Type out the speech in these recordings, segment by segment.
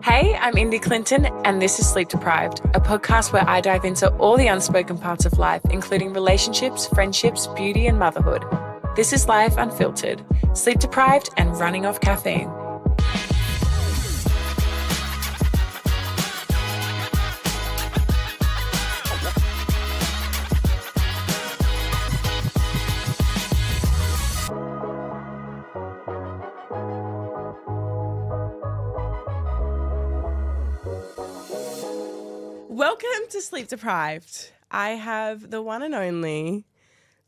Hey, I'm Indy Clinton, and this is Sleep Deprived, a podcast where I dive into all the unspoken parts of life, including relationships, friendships, beauty, and motherhood. This is life unfiltered, sleep deprived, and running off caffeine. Welcome to Sleep Deprived. I have the one and only,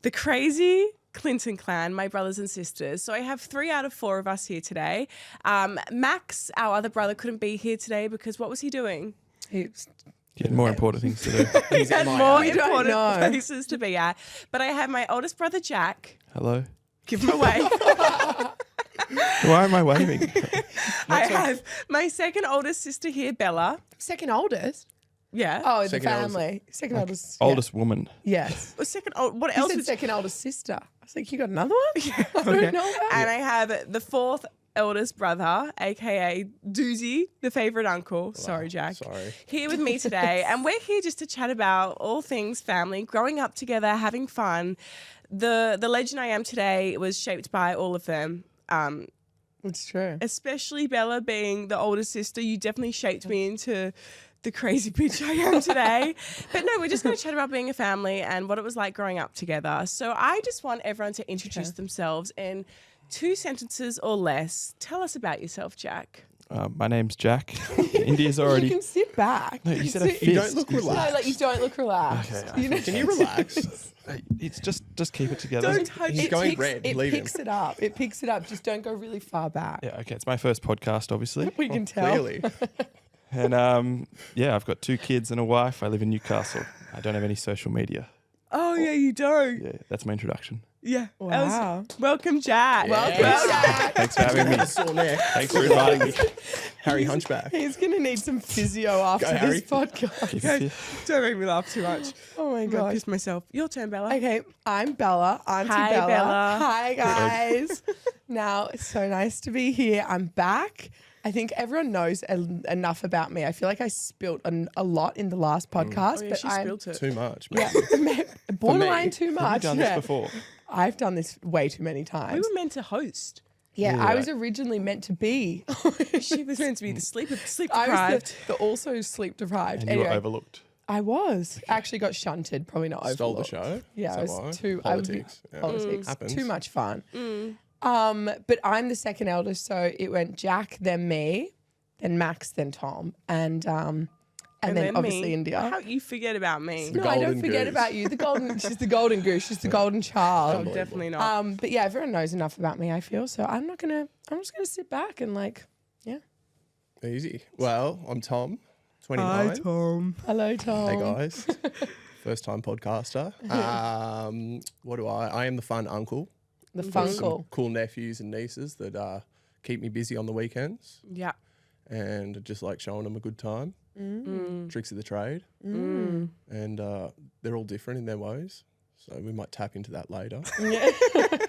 the crazy Clinton clan, my brothers and sisters. So I have 3 out of 4 of us here today. Max, our other brother, couldn't be here today because what was he doing? He had more important things to do. He had more important places to be at. But I have my oldest brother, Jack. Hello. Give him away. Why am I waving? I have my second oldest sister here, Bella. Second oldest? Yeah. Oh, the Second family. Second oldest. Yeah. Oldest woman. Yes. What You else? said second oldest sister. I was like, you got another one? I don't know that. And I have the 4th eldest brother, aka Doozy, the favourite uncle. Sorry, Jack. Sorry. Here with me today. And we're here just to chat about all things family, growing up together, having fun. The legend I am today was shaped by all of them. It's true. Especially Bella being the older sister. You definitely shaped me into the crazy bitch I am today. But no, we're just going to chat about being a family and what it was like growing up together. So I just want everyone to introduce themselves in 2 sentences or less. Tell us about yourself, Jack. My name's Jack. India's already... You can sit back. No, you said a fist. You don't look relaxed. No, like you don't look relaxed. Okay, Can you relax? It's just keep it together. Don't touch He's it. going Picks- red. It Leave him. picks it up. It picks it up. Just don't go really far back. Yeah, okay. It's my first podcast, obviously. We can tell. Clearly. And yeah, I've got 2 kids and a wife. I live in Newcastle. I don't have any social media. Oh, yeah, you don't. Yeah, that's my introduction. Yeah. Wow. Welcome, Jack. Welcome, Yes. Jack. Thanks for having me. Sore neck. Thanks for inviting me. Harry Hunchback. He's going to need some physio after Go, Harry. this podcast. Keep Okay, it fit. don't make me laugh too much. Oh, my I God. pissed myself. Your turn, Bella. Okay, I'm Bella, Aunty Hi, Bella. Bella. Hi, guys. Now, it's so nice to be here. I'm back. I think everyone knows enough about me. I feel like I spilt a lot in the last podcast, Oh, yeah, but she I'm spilled it. Too much. yeah, Man. borderline too much. Have you done this Yeah. before? I've done this way too many We times. were meant to host. Yeah, Yeah. I was originally meant to be. She was meant to be the sleep I deprived. was the also sleep deprived. And you were Anyway, overlooked. I was actually got shunted. Probably not Stole the overlooked. show. Yeah, Is I that why? was too Politics. Yeah. Politics. Happens. Too much fun. But I'm the second eldest, so it went Jack, then me, then Max, then Tom, and then obviously me. India. How you forget about me? The No, I don't golden forget goose. about you. The golden, she's the golden goose. She's the golden Oh, child. definitely not. But yeah, everyone knows enough about me. I feel so. I'm just gonna sit back and Easy. Well, I'm Tom, 29. Tom. hello, Tom. Hey, guys. First time podcaster. What do I am the fun uncle. The Got some funkle. cool nephews and nieces that keep me busy on the weekends Yeah. and just like showing them a good time. Tricks of the trade. Mm. And they're all different in their ways. So we might tap into that later,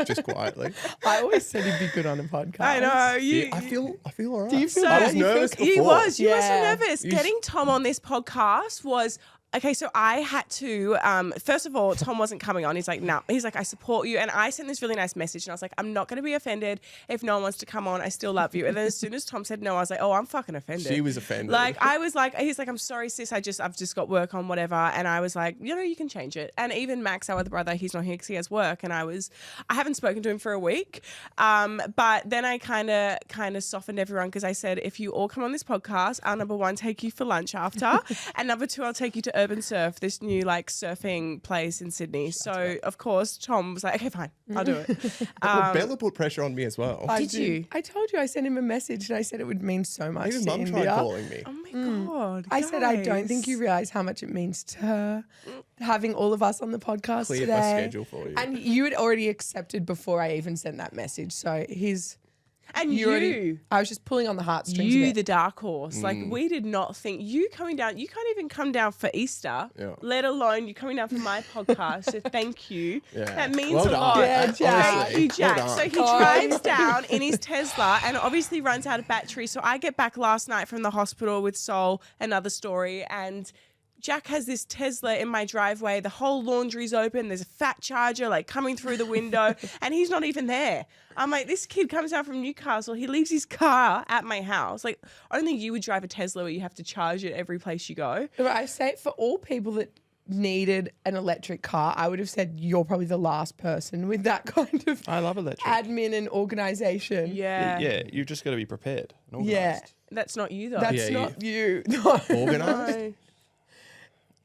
just quietly. I always said he'd be good on a podcast. I know. You, I feel all right. Do you feel So I bad? was You feel- nervous before. He was. You were so Yeah. nervous. Getting Tom on this podcast was... Okay, so I had to, first of all, Tom wasn't coming on. He's like, no. He's like, I support you. And I sent this really nice message. And I was like, I'm not going to be offended if no one wants to come on. I still love you. And then as soon as Tom said no, I was like, oh, I'm fucking offended. She was offended. Like, I was like, he's like, I'm sorry, sis. I've just got work on, whatever. And I was like, you can change it. And even Max, our other brother, he's not here because he has work. And I haven't spoken to him for a week. But then I kind of softened everyone because I said, if you all come on this podcast, I'll number 1, take you for lunch after. And number 2, I'll take you to Urban Surf, this new like surfing place in Sydney. So of course, Tom was like, okay, fine, I'll do it. well, Bella put pressure on me as well. Did you? I told you I sent him a message and I said it would mean so much Even to Mum India. tried calling me. Oh my God. I said, I don't think guys. you realise how much it means to her having all of us on the podcast Cleared today. my schedule for you. And you had already accepted before I even sent that message. So And you. I was just pulling on the heartstrings. You, a bit. the dark horse. Like, we did not think you coming down. You can't even come down for Easter, let alone you coming down for my podcast. So thank you. Yeah. That means Well a done. lot. Yeah, Jack. Thank you, Jack. Well So he drives down in his Tesla and obviously runs out of battery. So I get back last night from the hospital with Sol, another story, and Jack has this Tesla in my driveway. The whole laundry's open. There's a fat charger like coming through the window and he's not even there. I'm like, this kid comes out from Newcastle. He leaves his car at my house. Like, only you would drive a Tesla where you have to charge it every place you go. But I say for all people that needed an electric car, I would have said you're probably the last person with that kind of I love electric. admin and organisation. Yeah. Yeah, you've just got to be prepared and organised. Yeah. That's not you though. That's Yeah, not you. No. Organised? No.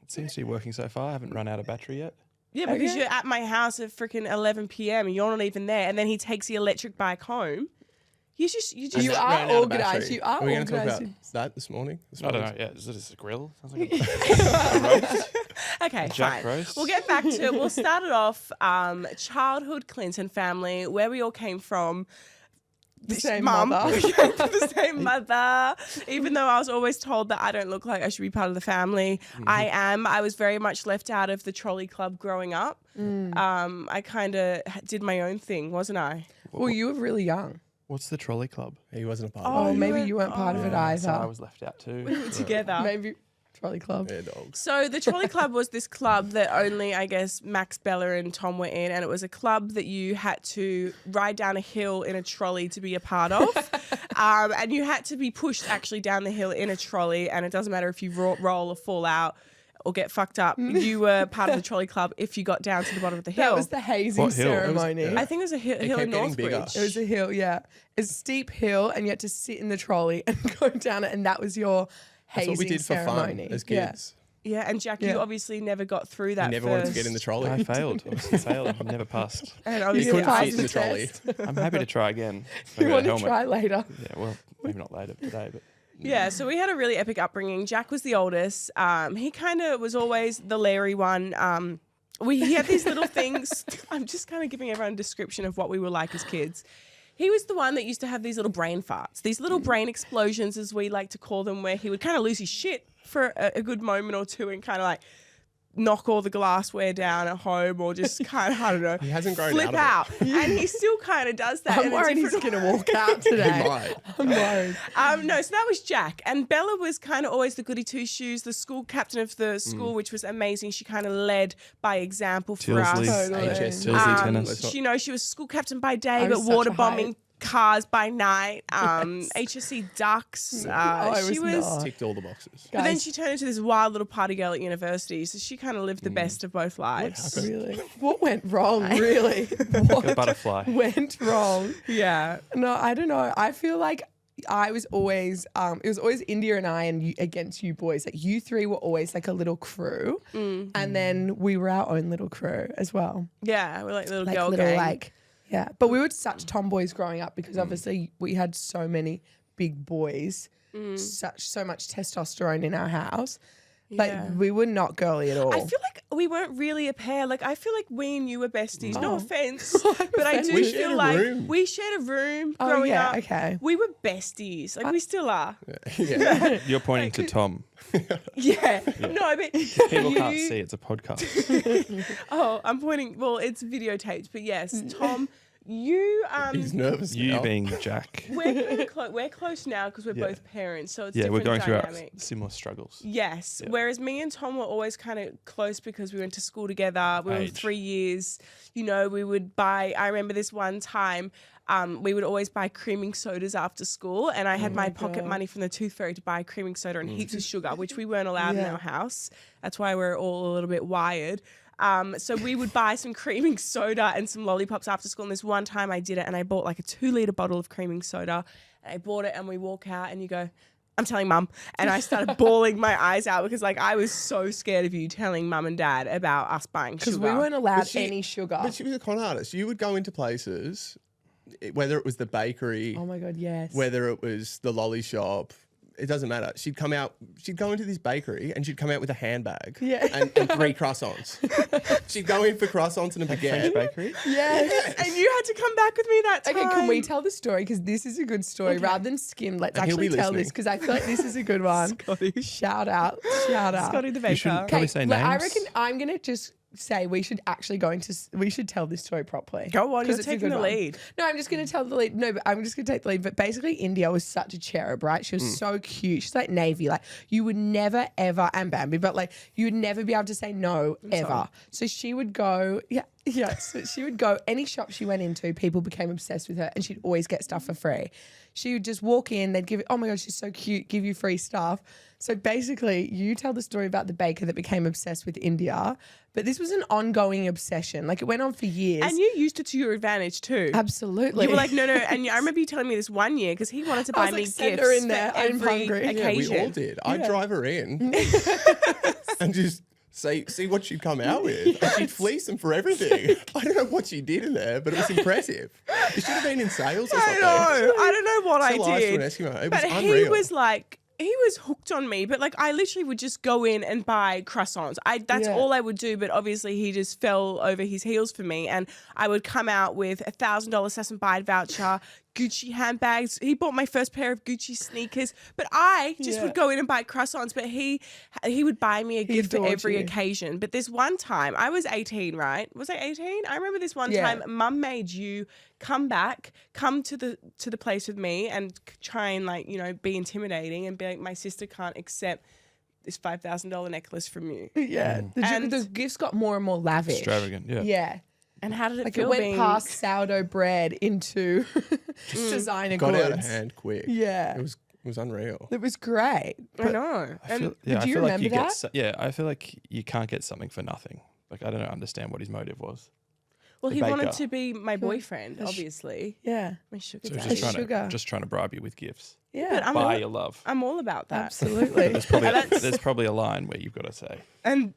It seems to be working so far. I haven't run out of battery yet. Yeah, because Okay. you're at my house at freaking 11 p.m. and you're not even there. And then he takes the electric bike home. You just. You Ran are out of organised. battery. You are we going to talk about organised. that this morning? I don't know. Yeah, is this a grill? Sounds like a roast. Okay, Jack fine. roast. We'll get back to it. We'll start it off. Childhood Clinton family, where we all came from. The same mum. mother. The same mother. Even though I was always told that I don't look like I should be part of the family, I am. I was very much left out of the trolley club growing up. I kind of did my own thing, wasn't I? Well, you were really young. What's the trolley club? He wasn't a part Oh, of it. maybe you weren't part of it either. So I was left out too. Together. Maybe trolley club. Yeah, dogs. So the trolley club was this club that only, I guess, Max, Bella and Tom were in, and it was a club that you had to ride down a hill in a trolley to be a part of. And you had to be pushed actually down the hill in a trolley, and it doesn't matter if you roll or fall out or get fucked up. You were part of the trolley club if you got down to the bottom of the hill. That was the hazing What hill? It was- ceremony. I think it was a hill in kept getting bigger. Northbridge. It was a hill, yeah. It's a steep hill, and you had to sit in the trolley and go down it, and that was your That's hazing what we did for ceremony. fun as Yeah. kids. Yeah, and Jack, Yeah. you obviously never got through that He never first. wanted to get in the trolley. I failed. I was failed. I never passed. And You obviously couldn't I fit in the trolley. I'm happy to try again. You Maybe a want to helmet. try later? Yeah, well, maybe not later today, but Yeah, so we had a really epic upbringing. Jack was the oldest. He kind of was always the Larry one. He had these little things. I'm just kind of giving everyone a description of what we were like as kids. He was the one that used to have these little brain farts, these little brain explosions, as we like to call them, where he would kind of lose his shit for a good moment or two and kind of like knock all the glassware down at home or just kind of, I don't know, He hasn't grown flip out of out. And he still kind of does that. I'm in a worried he's different going to walk out He today. might. I'm worried. No, so that was Jack. And Bella was kind of always the goody two-shoes, the school captain of the school, which was amazing. She kind of led by example for Tilsley. us. Totally. HS. Tilsley tennis. She, she was school captain by day, I but was such water a bombing height. cars by night. HSC Ducks. I she was was. not. Ticked all the boxes. But then Guys. she turned into this wild little party girl at university. So she kind of lived the best of both lives. Really? What went wrong, really? a What butterfly. went wrong? Yeah. No, I don't know. I feel like I was always, it was always India and I and you, against you boys. Like you three were always like a little crew. And then we were our own little crew as well. Yeah, we're like little Like girl little gang. like, yeah. But we were such tomboys growing up because obviously we had so many big boys, so much testosterone in our house. Like Yeah. we were not girly at all. I feel like we weren't really a pair. Like I feel like we and you were besties. No Oh. offense, but I do We shared feel a like room. we shared a room Oh, growing yeah, up. okay. We were besties. Like we still are. Yeah. You're pointing to Tom. Yeah. No, but People can't you- see. It's a podcast. Oh, I'm pointing. Well, it's videotaped, but yes, Tom, you He's nervous You now. being Jack. we're close now because we're Yeah. both parents, so it's Yeah, we're different going through our dynamics. similar struggles. Yes. Yeah. Whereas me and Tom were always kind of close because we went to school together. We were Age. 3 years. You know, we would buy, I remember this one time, we would always buy creaming sodas after school. And I had my pocket God. money from the Tooth Fairy to buy creaming soda and heaps of sugar, which we weren't allowed in Yeah. our house. That's why we're all a little bit wired. So we would buy some creaming soda and some lollipops after school. And this one time I did it and I bought like a 2-liter bottle of creaming soda. And I bought it and we walk out and you go, I'm telling mum. And I started bawling my eyes out because like I was so scared of you telling mum and dad about us buying sugar. because we weren't allowed But she- any sugar. But she was a con artist. You would go into places, whether it was the bakery, Oh my God, yes. whether it was the lolly shop, it doesn't matter. She'd come out, she'd go into this bakery and she'd come out with a handbag and 3 croissants. She'd go in for croissants and a baguette. French bakery. Yes. And you had to come back with me that time. Okay, can we tell the story? Because this is a good story. Rather than skim, let's And he'll actually be tell listening. this because I feel like this is a good one. Scotty. Shout out. Shout out. Scotty the You baker. shouldn't probably say look, names. I reckon I'm going to just say we should actually we should tell this story properly. Go on, 'Cause you're it's a taking good the one. lead. No, I'm just going to tell the lead. No, but I'm just going to take the lead. But basically, India was such a cherub, right? She was so cute. She's like Navy. Like, you would never, ever, and Bambi, but like, you would never be able to say no, ever. So she would go, so she would go, any shop she went into, people became obsessed with her and she'd always get stuff for free. She would just walk in, they'd give it, oh my God, she's so cute, give you free stuff. So basically, you tell the story about the baker that became obsessed with India, but this was an ongoing obsession. Like, it went on for years. And you used it to your advantage too. Absolutely. You were like, no. And I remember you telling me this one year because he wanted to I buy was me like, send gifts her in there, for I'm every hungry. Yeah, we Yeah, we occasion. all did. I'd drive her in and just see what she'd come out with. And she'd fleece them for everything. I don't know what she did in there, but it was impressive. She should have been in sales or I something. know. I don't know what Sell I ice to did. an Eskimo. It But was he unreal. was like, he was hooked on me, but like I literally would just go in and buy croissants. That's Yeah. all I would do. But obviously he just fell over his heels for me, and I would come out with $1,000 Sass and Bide voucher, Gucci handbags. He bought my first pair of Gucci sneakers, but I just would go in and buy croissants. But he would buy me a gift for adored every you. occasion. But this one time, I was 18, right? Was I 18? I remember this one Yeah. time, Mum made you come to the place with me and try and like, you know, be intimidating and be like, my sister can't accept this $5,000 necklace from you. yeah. And- The gifts got more and more lavish. Extravagant, yeah. Yeah. And how did it Like, feel it went being past sourdough bread into designer Got goods. out of hand quick. Yeah. It was unreal. It was great. I know. I feel, And do you I feel like remember you that? get I feel like you can't get something for nothing. Like, I don't understand what his motive was. well, the he wanted baker. to be my boyfriend, obviously. Yeah. My sugar So he's daddy. sugar. just trying to bribe you with gifts. Yeah. But I'm Buy all, your love. I'm all about that. Absolutely. There's probably a line where you've got to say. And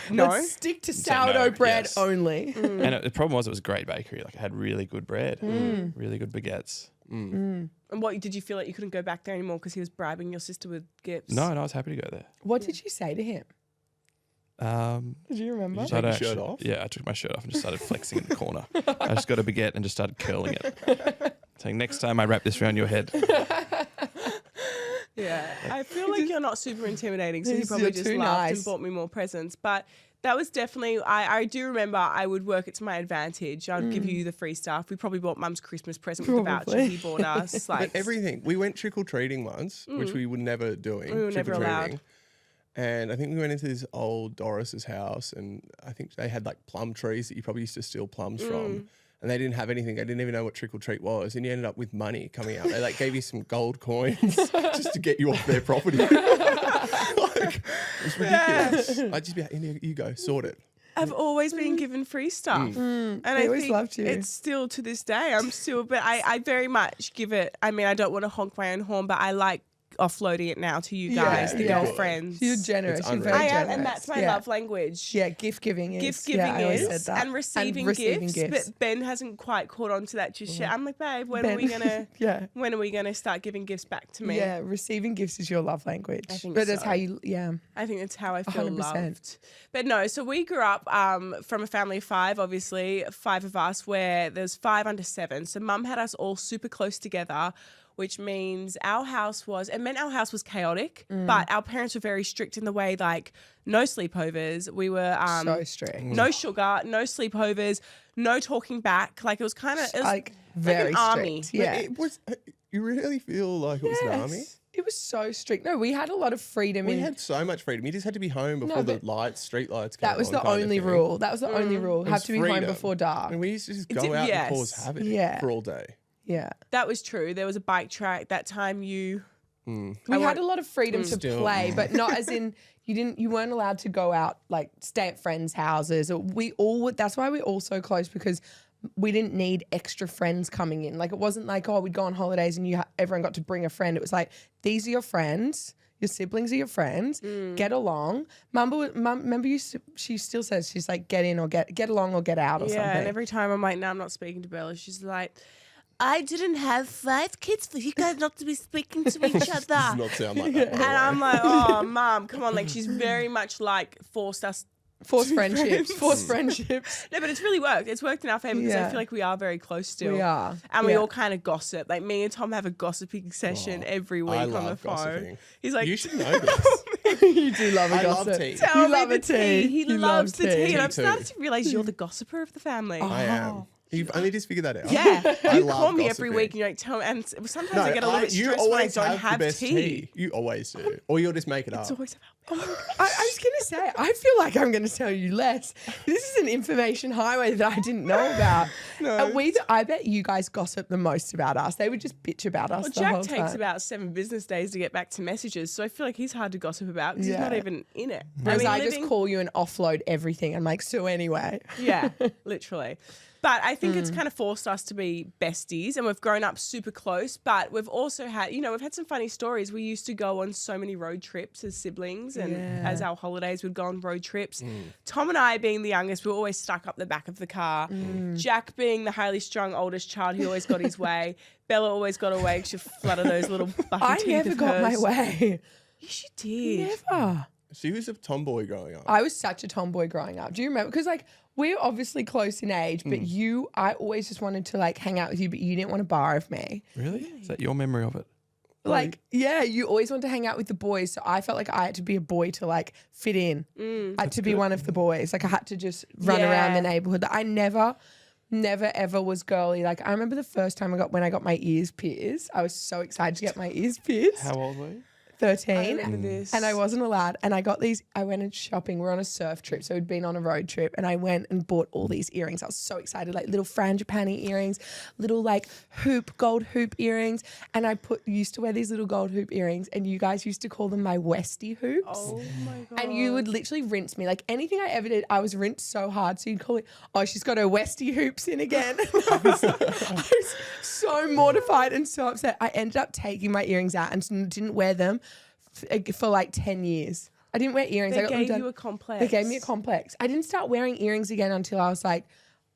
no. Let's stick to Say no, sourdough bread yes. only. And the problem was it was a great bakery. Like, it had really good bread, really good baguettes. And what did you feel like you couldn't go back there anymore because he was bribing your sister with gifts? No, I was happy to go there. What did you say to him? Did you remember? So I Take your don't shirt off? Yeah, I took my shirt off and just started flexing in the corner. I just got a baguette and just started curling it. Saying, next time I wrap this around your head. Yeah, I feel like you're not super intimidating, so he You're probably just too laughed nice. and bought me more presents. But that was definitely, I do remember I would work it to my advantage. I'd give you the free stuff. We probably bought Mum's Christmas present with the voucher Probably. he bought us. Like But everything. We went trick-or-treating once, which we were never doing. We were never allowed. trick-or-treating. And I think we went into this old Doris's house, and I think they had like plum trees that you probably used to steal plums from. And they didn't have anything. They didn't even know what trick or treat was. And you ended up with money coming out. They like gave you some gold coins just to get you off their property. Like, it's ridiculous. I'd just be like, India, you go, sort it. I've always been given free stuff. And I always think loved you. it's still to this day. But I very much give it, I mean, I don't want to honk my own horn, but I like offloading it now to you guys, the girlfriends. You're generous. It's You're unreal. very I generous. am, and that's my Yeah. love language. Yeah, gift giving is. Gift giving I always is, said that. and receiving gifts, but Ben hasn't quite caught on to that just yet. I'm like, babe, when are we gonna? Yeah. When are we gonna start giving gifts back to me? Yeah, receiving gifts is your love language. I think but that's so. how you, yeah. I think that's how I feel 100%. loved. But no, so we grew up from a family of 5, obviously 5 of us, where there's 5 under 7. So Mum had us all super close together, which means our house was chaotic, but our parents were very strict in the way, like, no sleepovers. We were So strict. no sugar, no sleepovers, no talking back. Like, it was kind of Like, very an army. strict. Yeah. It was. You really feel like it was an army? It was so strict. No, we had a lot of freedom. We had so much freedom. You just had to be home before the street lights came that was on the kind of only thing. rule. That was the only rule. It Have was to be home freedom. before dark. And we used to just It's- go out yes. and cause havoc Yeah. for all day. Yeah. That was true. There was a bike track. That time We had a lot of freedom to Still. play, but not as in you weren't allowed to go out, like, stay at friends' houses. Or that's why we're all so close, because we didn't need extra friends coming in. Like, it wasn't like, oh, we'd go on holidays and everyone got to bring a friend. It was like, these are your friends. Your siblings are your friends. Get along. Mum, remember she still says, she's like, get in or get along or get out or Yeah, something. and every time I'm like, no, I'm not speaking to Bella. She's like, I didn't have 5 kids for you guys not to be speaking to each other. Does not sound like that. by the And way. I'm like, oh, Mum, come on. Like, she's very much like forced us. Forced friendships. friends. Forced friendships. No, but it's really worked. It's worked in our family because I Yeah. feel like we are very close still. We are. And we Yeah. all kind of gossip. Like, me and Tom have a gossiping session every week I on the love phone. gossiping. He's like, You should know this. You do love a I love gossip. tea. tell You me love the a tea. He You loves love the tea. tea. And I've Tea too. started to realize you're the gossiper of the family. I am. You've only just figured that out. Yeah, I you love call me every gossiping. week and you're like, tell me. And sometimes No, I get a little bit you stressed when I always don't have have the best tea. You always do. Or you'll just make it up. It's always about, oh my God. I was going to say, I feel like I'm going to tell you less. This is an information highway that I didn't know about. I bet you guys gossip the most about us. They would just bitch about us Well, the Jack whole takes time. about 7 business days to get back to messages, so I feel like he's hard to gossip about because he's not Yeah. even in it. Whereas I living- just call you and offload everything. I'm like, so anyway. Yeah, literally. But I think Mm. it's kind of forced us to be besties and we've grown up super close. But we've also had, we've had some funny stories. We used to go on so many road trips as siblings and as our holidays would go on road trips. Tom and I, being the youngest, we were always stuck up the back of the car. Jack, being the highly strung oldest child, he always got his way. Bella always got away because she flooded those little bucky I teeth never of got my hers. way. Yes, you did. Never. She was a tomboy growing up. I was such a tomboy growing up. Do you remember? Because like we're obviously close in age, but I always just wanted to like hang out with you, but you didn't want to borrow me. Really? Is that your memory of it? Like, yeah, you always wanted to hang out with the boys. So I felt like I had to be a boy to like fit in. I had to be one of the boys. Like I had to just run around the neighborhood. I never ever was girly. Like I remember the first time when I got my ears pierced. I was so excited to get my ears pierced. How old were you? 13. remember this. And I wasn't allowed. And I got these, I went and shopping. We're on a surf trip. So we'd been on a road trip and I went and bought all these earrings. I was so excited, like little frangipani earrings, little like gold hoop earrings. And I used to wear these little gold hoop earrings and you guys used to call them my Westie hoops. Oh my God. And you would literally rinse me. Like anything I ever did, I was rinsed so hard. So you'd call it, oh, she's got her Westie hoops in again. I was so mortified and so upset. I ended up taking my earrings out and didn't wear them for like 10 years. I didn't wear earrings. I They got them gave done. you a complex. They gave me a complex. I didn't start wearing earrings again until I was like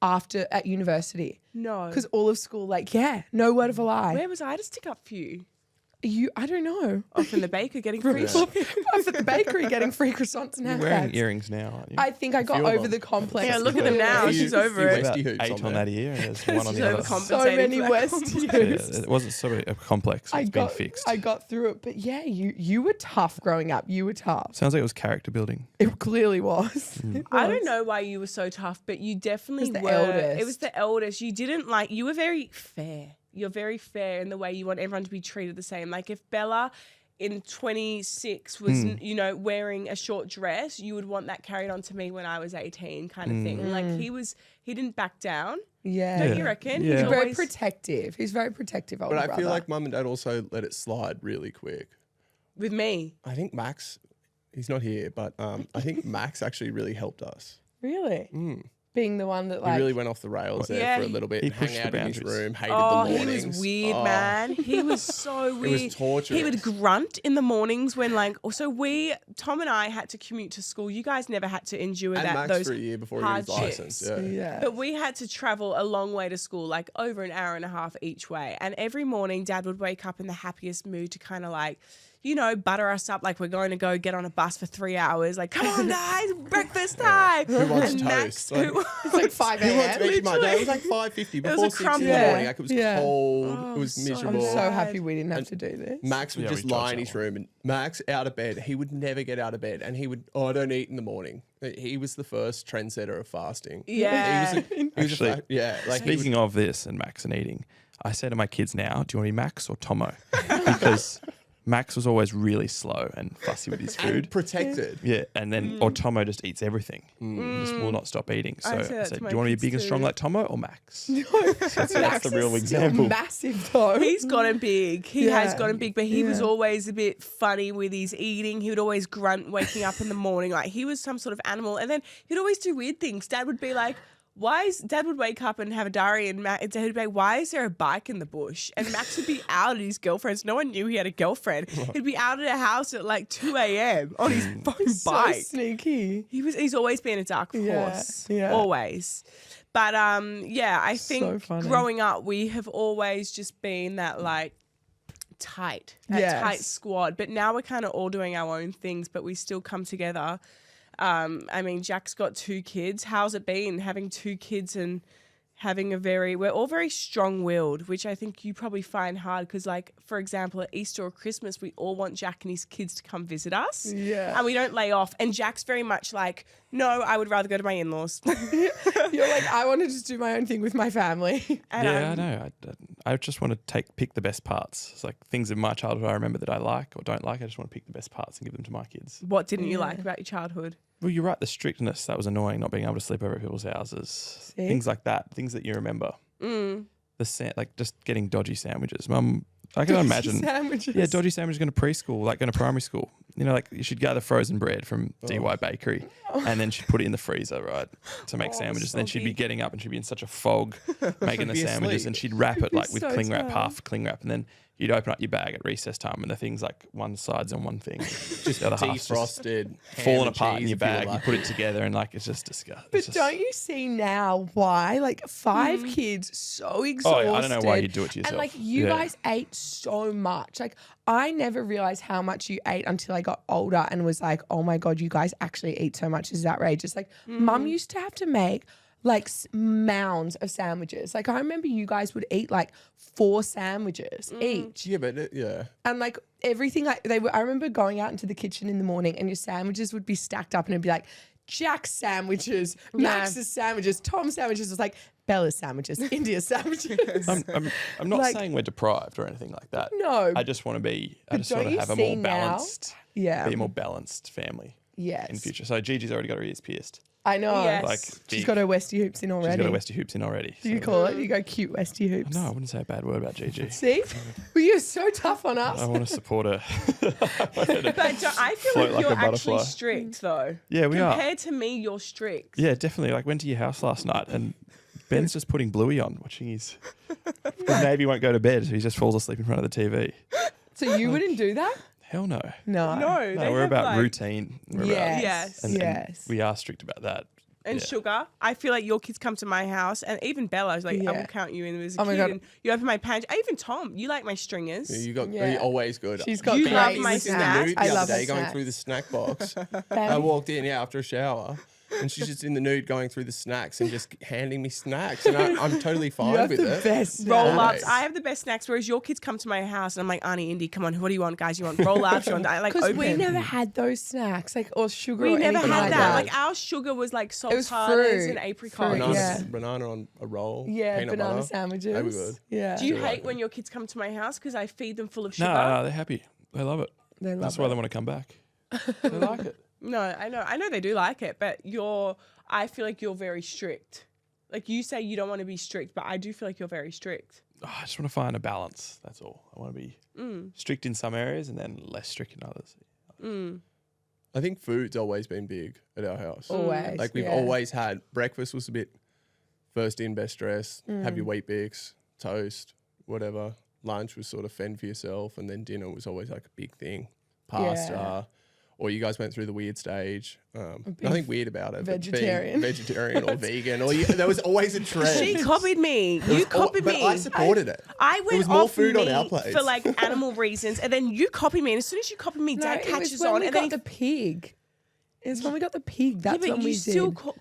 at university. No. Because all of school, like, no word of a lie. Where was I to stick up for you? I don't know. Off in the baker getting free. Off at the bakery getting free croissants and You're wearing handbags. earrings now, aren't you? I think I got Feel over them. the complex. Yeah, look at them now. You- She's over you it. Westie about hoops 8 on on there. that ear and there's one on She's the other. overcompensating. So many for that West complex. hoops. It wasn't sort of a complex. It's been fixed. I got through it, but yeah, you were tough growing up. You were tough. Sounds like it was character building. It clearly was. It I was. don't know why you were so tough, but you definitely the were. eldest. It was the eldest. You didn't you were very fair. You're very fair in the way you want everyone to be treated the same. Like if Bella in 26 was, wearing a short dress, you would want that carried on to me when I was 18 kind of thing. Like he didn't back down. Yeah. Don't you reckon? Yeah. He's He's very always- protective. He's very protective older But I brother. feel like mum and dad also let it slide really quick. with me. I think Max, he's not here, but I think Max actually really helped us. Really? Being the one that He like really went off the rails there Yeah, for a little bit. he Hang pushed out the in his boundaries. room, hated Oh, the he mornings. was weird, Oh. man. He was so weird. was torturous. He would grunt in the mornings when Tom and I had to commute to school. You guys never had to endure And that Max those for a year before he got his hardships. license. Yeah. yeah. But we had to travel a long way to school, like over an hour and a half each way. And every morning, Dad would wake up in the happiest mood to kind of butter us up like we're going to go get on a bus for 3 hours. Like, come on, guys, breakfast time. Who wants and toast? Max, Like- It's like 5 He wants a.m. Vegemite. It was like 5:50 was before a 6 in crumble. the Yeah. morning. Like it was Yeah. cold. Oh, It was so I'm miserable. so bad. happy we didn't have to do this. Max would Yeah, just we dodged lie in that his one. room and Max out of bed. He would never get out of bed and he would, I don't eat in the morning. He was the first trendsetter of fasting. Yeah. He was Actually, like he Speaking of this and Max and eating, I say to my kids now, do you want to be Max or Tomo? Because Max was always really slow and fussy with his and food. protected. Yeah, and then or Tomo just eats everything. Just will not stop eating. So I I say that said, to do my you want to be kids big and strong too. like Tomo or Max? Max that's the real is still example. massive though. He's gotten big. He has Yeah. gotten big, but he was Yeah. always a bit funny with his eating. He would always grunt waking up in the morning. Like he was some sort of animal. And then he'd always do weird things. Dad would be like, Dad would wake up and have a diary and Dad would be like, why is there a bike in the bush? And Max would be out at his girlfriend's. No one knew he had a girlfriend. He'd be out at a house at like 2 a.m. on his fucking so bike. sneaky. He's always been a dark Yeah, horse. yeah. Always. But yeah, I think funny. growing up, we have always just been that like tight squad. But now we're kind of all doing our own things, but we still come together. I mean, Jack's got 2 kids. How's it been having 2 kids and having we're all very strong-willed, which I think you probably find hard because, like, for example, at Easter or Christmas, we all want Jack and his kids to come visit us. Yeah. And we don't lay off. And Jack's very much like, no, I would rather go to my in-laws. You're like, I want to just do my own thing with my family. And, I know. I just want to pick the best parts. It's like things in my childhood I remember that I like or don't like. I just want to pick the best parts and give them to my kids. What didn't you like about your childhood? Well, you're right. The strictness, that was annoying, not being able to sleep over at people's houses. See? Things like that. Things that you remember. Like just getting dodgy sandwiches. Mum, I can imagine. Sandwiches. Yeah, dodgy sandwiches going to preschool, like going to primary school. You know, like you should gather frozen bread from DY Bakery and then she'd put it in the freezer, right, to make sandwiches. And then she'd be getting up and she'd be in such a fog making the be sandwiches asleep. and she'd wrap it like with so cling wrap, tired. half cling wrap. And then you'd open up your bag at recess time and the thing's like one side's on one thing. Just the other half's just Defrosted, falling apart in your bag. You put it together and like it's just disgusting. But don't you see now why? Like 5 kids, so exhausted. I don't know why you do it to yourself. And like you Yeah. guys ate so much. Like I never realized how much you ate until I got older and was like, oh my God, you guys actually eat so much. This is outrageous. Like Mum used to have to make like mounds of sandwiches. Like I remember you guys would eat like 4 sandwiches each. Yeah, but yeah. And like everything, like I remember going out into the kitchen in the morning and your sandwiches would be stacked up and it'd be like Jack's sandwiches, Max's sandwiches, Tom's sandwiches. It was like Bella's sandwiches, India's sandwiches. I'm not Like- saying we're deprived or anything like that. No. I just want to be. I But just want don't to you have a see more now? balanced. Yeah. Be a more balanced family Yes. in future. So Gigi's already got her ears pierced. I know. Yes. Like She's big. got her Westie hoops in already. She's got her Westie hoops in already. Do you call it? You go cute Westie hoops. No, I wouldn't say a bad word about Gigi. See? Well, you're so tough on us. I want to support her. But I feel Float like like you're a butterfly. actually strict, though. Yeah, we are. Compared to me, you're strict. Yeah, definitely. Like went to your house last night and Ben's just putting Bluey on, watching his maybe won't go to bed, so he just falls asleep in front of the TV. So you wouldn't do that? Hell no. No. No, No, they we're have, about like, routine. We're about, Yes. Yes. and Yes. we are strict about that. And Yeah. sugar, I feel like your kids come to my house, and even Bella, I was like, I Yeah. will count you in as a Oh my kid. God. And you open my pantry. Even Tom, you like my stringers. Yeah, Yeah. you're always good. She's got You great love my I was in the snacks. nude I the love other her day going snacks. through the snack box. I Baby. walked in after a shower and she's just in the nude going through the snacks and just handing me snacks. And I'm totally fine You have with the it. best Roll snacks. ups. I have the best snacks, whereas your kids come to my house and I'm like, Auntie Indy, come on, what do you want, guys? You want roll ups? You want I like Because open. we never had those snacks, like or sugar. We or never anything had like that. Like our sugar was like It was sultanas fruit. and apricots. Fruit, Banana, yeah. banana on a roll. Yeah, peanut banana butter. sandwiches. They were good. Yeah. Do you do hate like when your kids come to my house because I feed them full of No, sugar? no, they're happy. They love it. They love That's why it. they want to come back. They like it. No, I know they do like it, but I feel like you're very strict. Like you say you don't want to be strict, but I do feel like you're very strict. Oh, I just want to find a balance. That's all. I want to be strict in some areas and then less strict in others. I think food's always been big at our house. Always. Like we've yeah. always had breakfast was a bit first in, best dressed, have your wheat bix, toast, whatever. Lunch was sort of fend for yourself, and then dinner was always like a big thing. Pasta. Yeah. Or you guys went through the weird stage. Nothing weird about it. but being vegetarian. vegetarian or vegan. Or there was always a trend. She copied me. You copied but me. I supported it. I went was more off food on meat our plates. for like animal reasons, and then you copied me. And as soon as you copied me, No, Dad it catches was when on, we and got then the pig. It's when we got the pig. That's but when you we still did.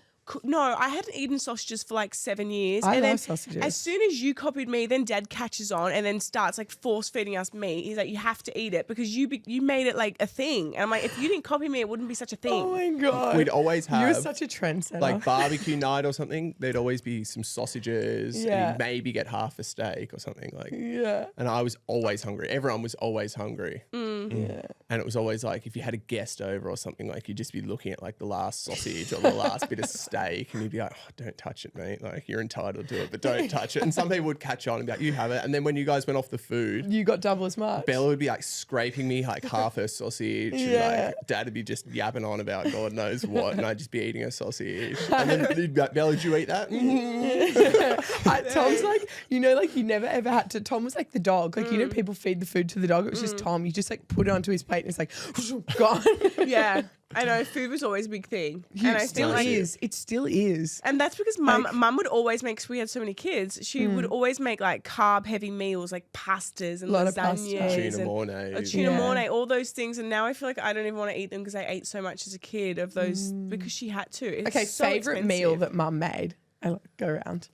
no, I hadn't eaten sausages for like 7 years. I and love then sausages. As soon as you copied me, then Dad catches on and then starts like force feeding us meat. He's like, you have to eat it because you made it like a thing. And I'm like, if you didn't copy me, it wouldn't be such a thing. Oh my god. We'd always You were have such a trendsetter. like barbecue night or something. There'd always be some sausages. Yeah. And you'd maybe get half a steak or something like. yeah. And I was always hungry. Everyone was always hungry. Yeah. And it was always like if you had a guest over or something, like you'd just be looking at like the last sausage or the last bit of steak and you'd be like, oh, don't touch it, mate. Like you're entitled to it, but don't touch it. And some people would catch on and be like, you have it. And then when you guys went off the food, You got double as much. Bella would be like scraping me like half her sausage. Yeah. And like Dad would be just yapping on about God knows what. And I'd just be eating a sausage. And then he'd be like, Bella, did you eat that? Tom's like, like you never ever had to. Tom was like the dog. Like, people feed the food to the dog. It was just Tom. You just like put it onto his plate and it's like, gone. Yeah. I know food was always a big thing, You, and I it still feel like is. It still is. And that's because mum would always make, because we had so many kids, she would always make like carb heavy meals like pastas and Lot of pasta. lasagnas Tuna and mornay. tuna Yeah. mornay, all those things. And now I feel like I don't even want to eat them because I ate so much as a kid of those because she had to. It's Okay, so favorite meal expensive. that mum made. I like go around.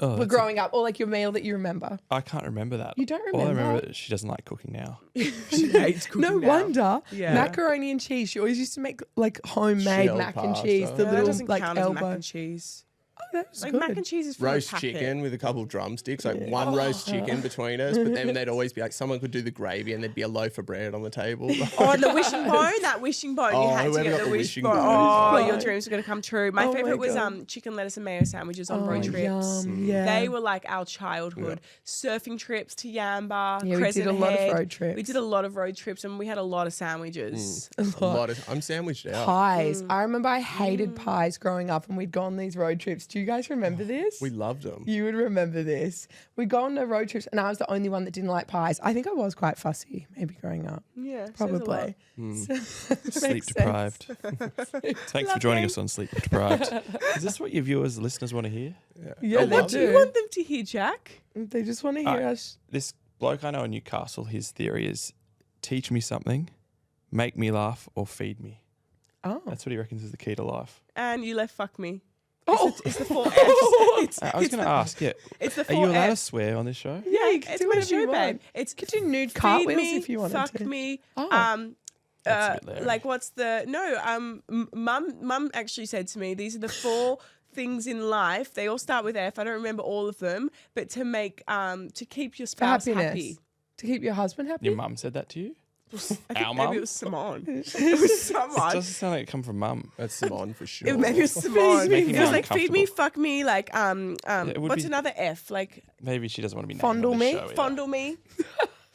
Oh, We're that's growing up, or like your meal that you remember. I can't remember that. You don't All I remember? remember is she doesn't like cooking now. She hates cooking No now. wonder. Yeah. Macaroni and cheese. She always used to make like homemade Shell mac and pasta. cheese. The No, that little doesn't like count as elbow. mac and cheese. Oh, that was Like good. mac and cheese is from Roast a packet. chicken with a couple of drumsticks, like one roast chicken between us. But then they'd always be like, someone could do the gravy and there'd be a loaf of bread on the table. Oh, and the wishing bone, that wishing bone. Oh, You had to whoever get got the the wishing wishing bone. bone is Oh, your right. dreams are going to come true. My Oh my favorite was God. chicken, lettuce, and mayo sandwiches on road trips. Yum, yeah. They were like our childhood. Surfing trips to Yamba, Yeah, we Crescent did a lot of Head. road trips. We did a lot of road trips and we had a lot of sandwiches. I'm sandwiched out. Pies. I remember I hated pies growing up, and we'd go on these road trips. Do you guys remember this? We loved them. You would remember this. We'd go on the road trips, and I was the only one that didn't like pies. I think I was quite fussy, maybe growing up. Yeah, says a Probably. Sleep Deprived. Thanks for joining us on Sleep Deprived. Is this what your viewers, listeners want to hear? Yeah, they What do you do. want them to hear, Jack? They just want to hear us. This bloke I know in Newcastle, his theory is teach me something, make me laugh, or feed me. Oh. That's what he reckons is the key to life. And you left fuck me. Oh. It's the 4 F's. I was going to ask, It's the are 4 you allowed to F's. swear on this show? Yeah, you can It's do my whatever you show, babe. want. It's You could do nude feed cartwheels me, if you wanted fuck to. me. Oh. That's a bit Larry. Like what's the mum actually said to me, these are the 4 things in life. They all start with F. I don't remember all of them, but to make to keep your For spouse happiness. happy. To keep your husband happy? Your mum said that to you? I think Our maybe mum? it was Simone. It was It someone. doesn't sound like it come from mum. That's Simone for sure. Maybe it was Simone. Making It was me like feed me, uncomfortable. fuck me, like it would what's be- another F? Like Maybe she doesn't want to be named Fondle on this me? show either. fondle me.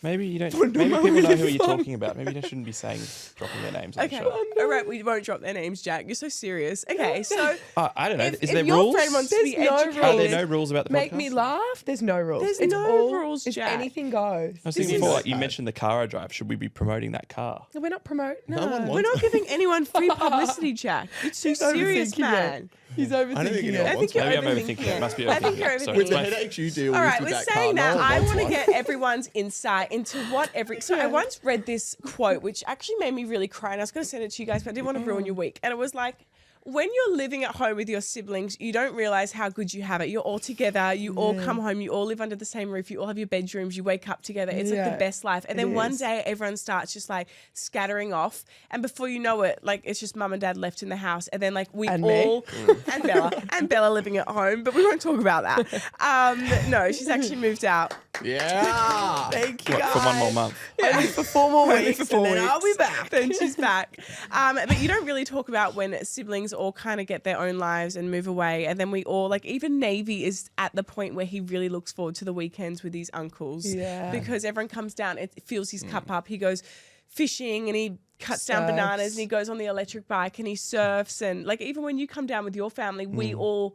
Maybe you don't. Maybe people know who you're talking about. Maybe they shouldn't be dropping their names on Okay. the show. All right, we won't drop their names, Jack. You're so serious. Okay, so I don't know. if Is there your rules? friend wants to be There's no educated, Are there no rules about the Make podcast? me laugh? There's no rules. There's It's no all, rules, it's Jack. anything goes. I was This thinking is- before, like you mentioned the car I drive. Should we be promoting that car? We're not promoting. No, No one we're wants not giving anyone free publicity, Jack. You're too He's serious, overthinking man. it. He's overthinking I don't think it. anyone I wants think you're Maybe I'm overthinking overthinking it. Must be I think overthinking you're it. So overthinking With the it. headaches you deal All with right, with with that car, saying that, no one I wants want to one. get everyone's insight into what every. So I once read this quote, which actually made me really cry, and I was going to send it to you guys, but I didn't want to ruin your week. And it was like, when you're living at home with your siblings, you don't realize how good you have it. You're all together. You all come home. You all live under the same roof. You all have your bedrooms. You wake up together. It's like Yeah, the best life. And it then one is. day, everyone starts just like scattering off, and before you know it, like it's just mum and dad left in the house, and then like we And me. all and Bella living at home, but we won't talk about that. No, she's actually moved out. Yeah. Thank you, What, for one more month? Only for 4 more Only weeks, for 4 and then I'll be weeks. back. Then she's back. But you don't really talk about when siblings all kind of get their own lives and move away. And then we all, like, even Navy is at the point where he really looks forward to the weekends with his uncles. Yeah. Because everyone comes down, it fills his cup up. He goes fishing and he cuts down bananas and he goes on the electric bike and he surfs. And, like, even when you come down with your family, we all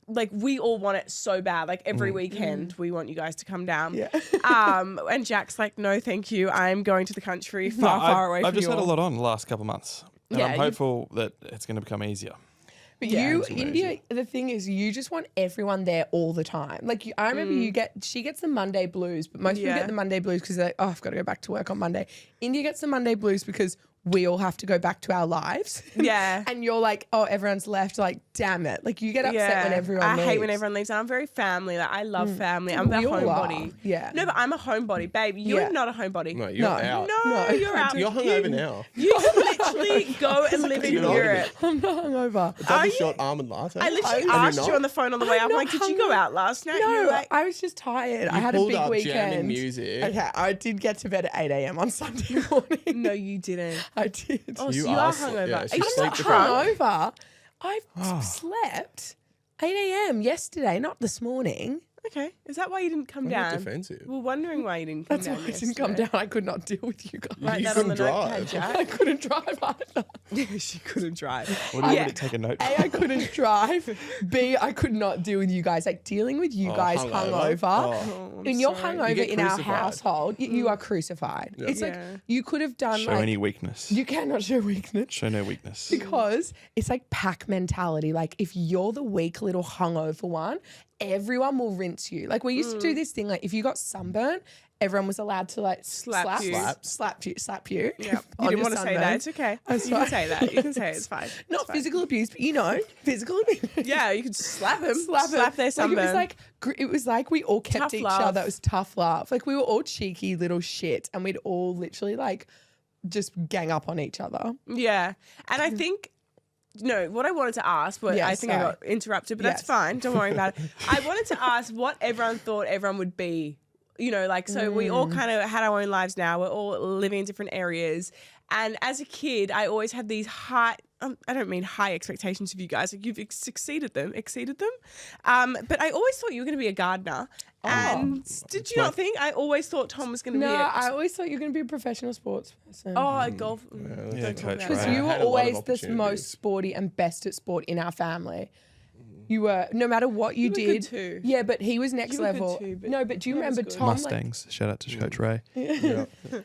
want it so bad. Like every weekend, we want you guys to come down. Yeah. And Jack's like, no, thank you. I'm going to the country far away from I've just you had a all. lot on the last couple of months. And Yeah, I'm you- hopeful that it's going to become easier. But Yeah. you, It's amazing. India, the thing is, you just want everyone there all the time. Like, I remember she gets the Monday blues, but most people Yeah. get the Monday blues because they're like, oh, I've got to go back to work on Monday. India gets the Monday blues because we all have to go back to our lives. Yeah. And you're like, oh, everyone's left. Like, damn it. Like, you get upset when everyone I leaves. hate when everyone leaves. And I'm very family. Like I love family. I'm a We all are. homebody. Yeah. No, but I'm a homebody, babe. You're Yeah. not a homebody. No, you're No. out. No, you're out. You're hungover now. You can literally go and live in You're not. Europe. I'm not hungover. Double you? shot almond latte. I literally Have you asked you not? on the phone on the way up. I'm not like, did you go hungover. out last night? You No, were like, I was just tired. I You had a pulled big up weekend. jamming music. Okay, I did get to bed at 8 a.m. on Sunday morning. no, you didn't. I did. Oh, You so you are are sl- hungover. yeah, Are she's you sleep not deprived. drunk? Hungover. I slept 8 a.m. yesterday, not this morning. Okay. Is that why you didn't come Why are you down? defensive? We're wondering why you didn't come That's down. why I didn't come yesterday. down. I could not deal with you guys. Write You that on the couldn't notepad, drive. I Jack. couldn't drive either. She couldn't drive. What do you Yeah. want to take a note? A, I couldn't drive. B, I could not deal with you guys. Like dealing with you guys hungover? hungover. Oh. When you're sorry. hungover You get in our crucified. household, you are crucified. It's like Yeah. you could have done Show like any weakness. you cannot show weakness. Show no weakness. Because it's like pack mentality. Like if you're the weak little hungover one, everyone will rinse you. Like we used to do this thing. Like if you got sunburn, everyone was allowed to like Slap you. slap you. Yeah. You on didn't your want to say sunburn. that. It's okay. You sorry. can say that. You can say it. It's fine. Not It's fine. physical abuse, but you know, physical abuse. Yeah, you could slap him. Slap their Like, it sunburn. was like it was like we all kept Tough each love. other. It was tough love. Like we were all cheeky little shit, and we'd all literally like just gang up on each other. Yeah. And I think, no, what I wanted to ask, but Yeah, I think I sorry. got interrupted, but that's Yes. fine. Don't worry about it. I wanted to ask what everyone thought everyone would be. You know, like, so we all kind of had our own lives now. We're all living in different areas. And as a kid, I always had these high, I don't mean high expectations of you guys. Like you've exceeded them. But I always thought you were going to be a gardener. And did you not think? I always thought Tom was going to No, be I always thought you were going to be a professional sports person. Oh, golf. Yeah, Don't talk Coach about Because that. Ray. you were had a lot of always the opportunities. most sporty and best at sport in our family. You were, no matter what you were did. good too. Yeah, but he was next You were good level. too, but no, but do you Tom was remember good. Tom? Like, Mustangs. Shout out to Coach Ray.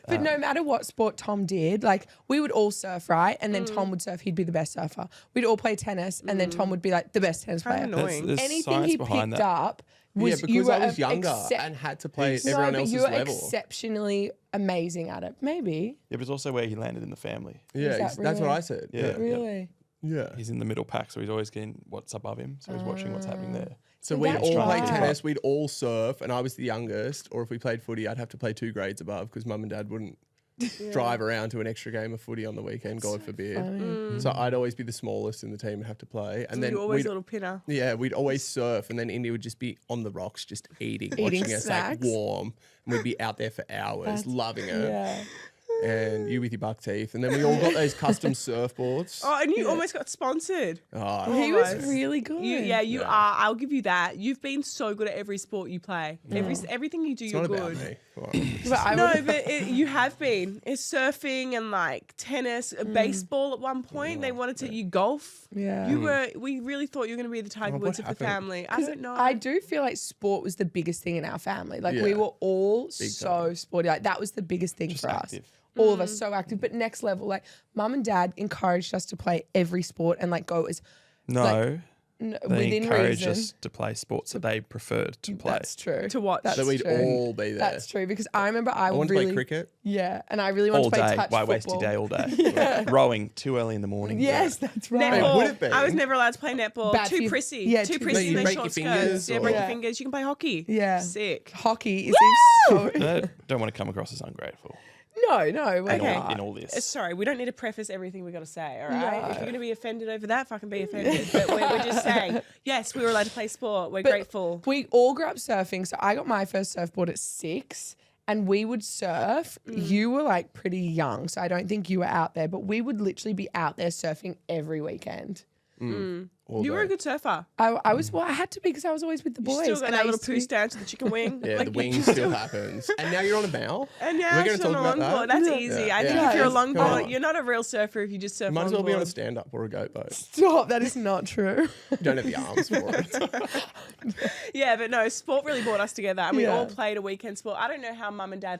but no matter what sport Tom did, like we would all surf, right? And then Mm. Tom would surf, he'd be the best surfer. We'd all play tennis, and then Tom would be like the best tennis Kinda player. annoying. There's Anything science he behind picked that. up was Yeah, you because were I was younger excep- and had to play no, everyone but else's you were level. exceptionally amazing at it. Maybe. Yeah, but it's also where he landed in the family. Yeah, that that's what really? I said. Yeah. Really? Yeah. He's in the middle pack, so he's always getting what's above him. So he's watching what's happening there. So we'd that's all play right. tennis, we'd all surf, and I was the youngest. Or if we played footy, I'd have to play 2 grades above because mum and dad wouldn't drive around to an extra game of footy on the weekend, God forbid. So I'd always be the smallest in the team and have to play. And then You're always we'd, a little pinner. yeah, we'd always surf, and then Indy would just be on the rocks, just eating watching us like snacks. warm, and we'd be out there for hours, loving it. Yeah. And you with your buck teeth, and then we all got those custom surfboards. Oh, and you almost got sponsored. Oh, He was Almost. really good. You are. I'll give you that. You've been so good at every sport you play. Everything you do, it's you're not good. about me. Come on. But I No, would- but you have been. It's surfing and like tennis, baseball. At one point, they wanted to you golf. Yeah. You were. We really thought you were going to be the Tiger what Woods of the happened? family. I don't know. I do feel like sport was the biggest thing in our family. Like we Yeah. were all so sporty. Like that was the biggest thing Just for active. us. All of us so active, but next level. Like mum and dad encouraged us to play every sport and like go as No, they within encourage reason. us to play sports that they preferred to play. That's true. To watch. That's So we'd true. all be there. That's true because I remember I I would want to really play cricket. Yeah, and I really wanted All to play day. touch Why football. waste your day all day? Rowing too early in the morning. Yes, that's right. Netball. would have been. I was never allowed to play netball. Bad for Too you. prissy. Yeah, too too prissy. prissy. No Break short your skirts. fingers Yeah, or- break Yeah. your fingers. You can play hockey. Yeah. Sick. Hockey is so I don't want to come across as ungrateful no, we're Okay. not. in all this. Sorry, we don't need to preface everything we got to say, all right? No. If you're going to be offended over that, fucking be offended. But we're just saying, yes, we were allowed to play sport. We're grateful. We all grew up surfing. So I got my first surfboard at 6 and we would surf. You were like pretty young. So I don't think you were out there, but we would literally be out there surfing every weekend. All You were a day. good surfer. I was, well, I had to be because I was always with the You boys. still got and that I little used to poo be- stand to the chicken wing. Yeah, Like, the wing still happens. And now you're on a bow. And We're yeah, gonna actually on talk a about longboard. that. That's easy. Yeah. I think Yeah. if you're a Come longboard, on. you're not a real surfer if you just surf Might as well be on a longboard. stand-up or a goat boat. Stop, that is not true. You don't have the arms for it. Yeah, but no, sport really brought us together, and we Yeah. all played a weekend sport. I don't know how mum and dad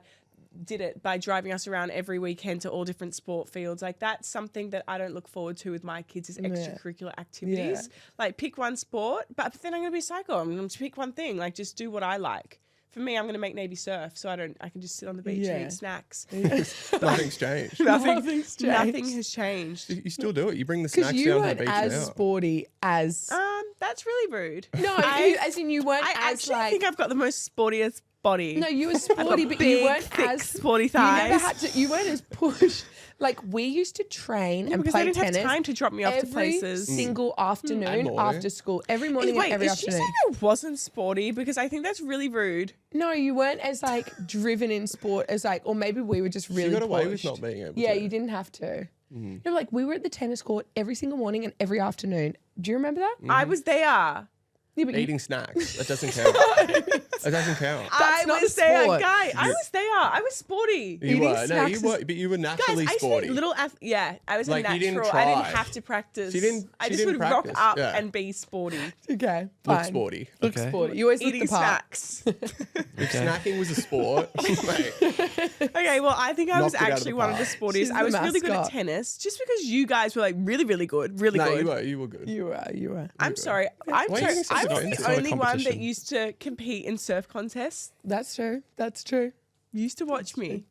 did it by driving us around every weekend to all different sport fields. Like that's something that I don't look forward to with my kids is extracurricular activities. Like pick one sport, but then I'm gonna be psycho. I'm gonna pick one thing. Like just do what I like. For me, I'm gonna make Navy surf, so I can just sit on the beach and Yeah. eat snacks. Nothing's changed. Nothing's changed. Nothing has changed. You still do it. You bring the Because snacks you down to the weren't beach as now. sporty as. That's really rude. No, as in you weren't I as actually like. think I've got the most sportiest body. No, you were sporty, but big, you weren't thick, as sporty You never thighs. had to. You weren't as pushed. Like we used to train and because play they didn't tennis. have time to drop me off to every places. single afternoon morning. after school. Every morning Wait, and every is she afternoon. saying I wasn't sporty? Because I think that's really rude. No, you weren't as like driven in sport as like, or maybe we were just really She got away with pushed. not being able Yeah, to. you didn't have to. No, like we were at the tennis court every single morning and every afternoon. Do you remember that? I was there. Yeah, but Eating snacks. That doesn't count. That doesn't count. I not was a there, sport. guy. I was there. I was sporty. You Eating were. No, snacks you is- were. But you were Guys, naturally I used to sporty. be little yeah, I was Like, a you didn't natural. I didn't try. have to practice. She didn't- I she just didn't would rock practice. up Yeah. and be sporty. Okay, Look fine. sporty. Look Okay. sporty. You always look Eating the part. snacks. If snacking was a sport, mate. Okay, well, I think I was Knocked it out of actually the one of the park. sportiest. She's I the was really good at mascot. tennis, just because you guys were like really, really good, really No, good. you were good. You were. I'm sorry. Why are you being so I was defensive? the It's not a only one that competition. used to compete in surf contests. That's true. That's true. You used to watch me.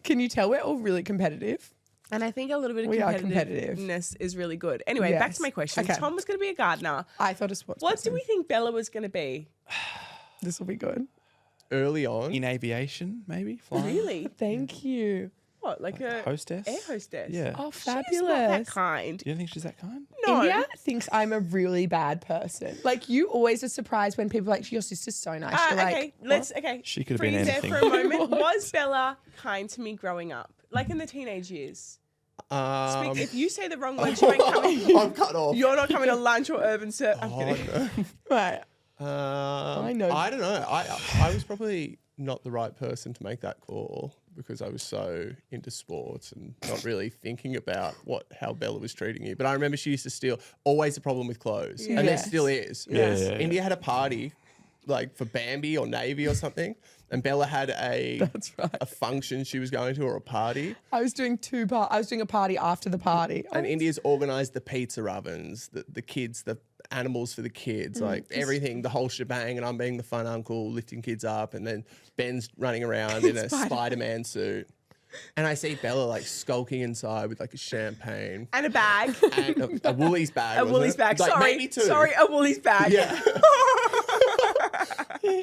Can you tell we're all really competitive? And I think a little bit of We are competitive. competitiveness is really good. Anyway, back Yes. to my question. Okay. Tom was going to be a gardener. I thought a sports. What person. do we think Bella was going to be? This will be good. Early on, In aviation, maybe flying. Really? Thank you. What, like a Hostess. air hostess? Yeah. Oh, She's not that fabulous. kind. You don't think she's that kind? No. India thinks I'm a really bad person. Like you always are surprised when people are like your sister's so nice. You're like, Okay, let's. Okay, She could have been freeze there anything. for a moment. Was Bella kind to me growing up, like in the teenage years? If you say the wrong word, you ain't coming. I'm cut off. You're not coming to lunch or urban surf. I'm Oh, kidding. no. right. I know. I don't know. I was probably not the right person to make that call because I was so into sports and not really thinking about how Bella was treating you. But I remember she used to steal. Always a problem with clothes, and there Yes. still is. Yes. Yeah. India had a party, like for Bambi or Navy or something, and Bella had That's right. a function she was going to or a party. I was doing I was doing a party after the party. And India's organised the pizza ovens, the kids, the animals for the kids, like everything, the whole shebang. And I'm being the fun uncle, lifting kids up. And then Ben's running around in a Spider-Man suit. And I see Bella like skulking inside with like a champagne And a bag. and a Woolies bag. A wasn't Woolies it? bag. Like, Sorry. maybe two. Sorry, a Woolies bag. Yeah.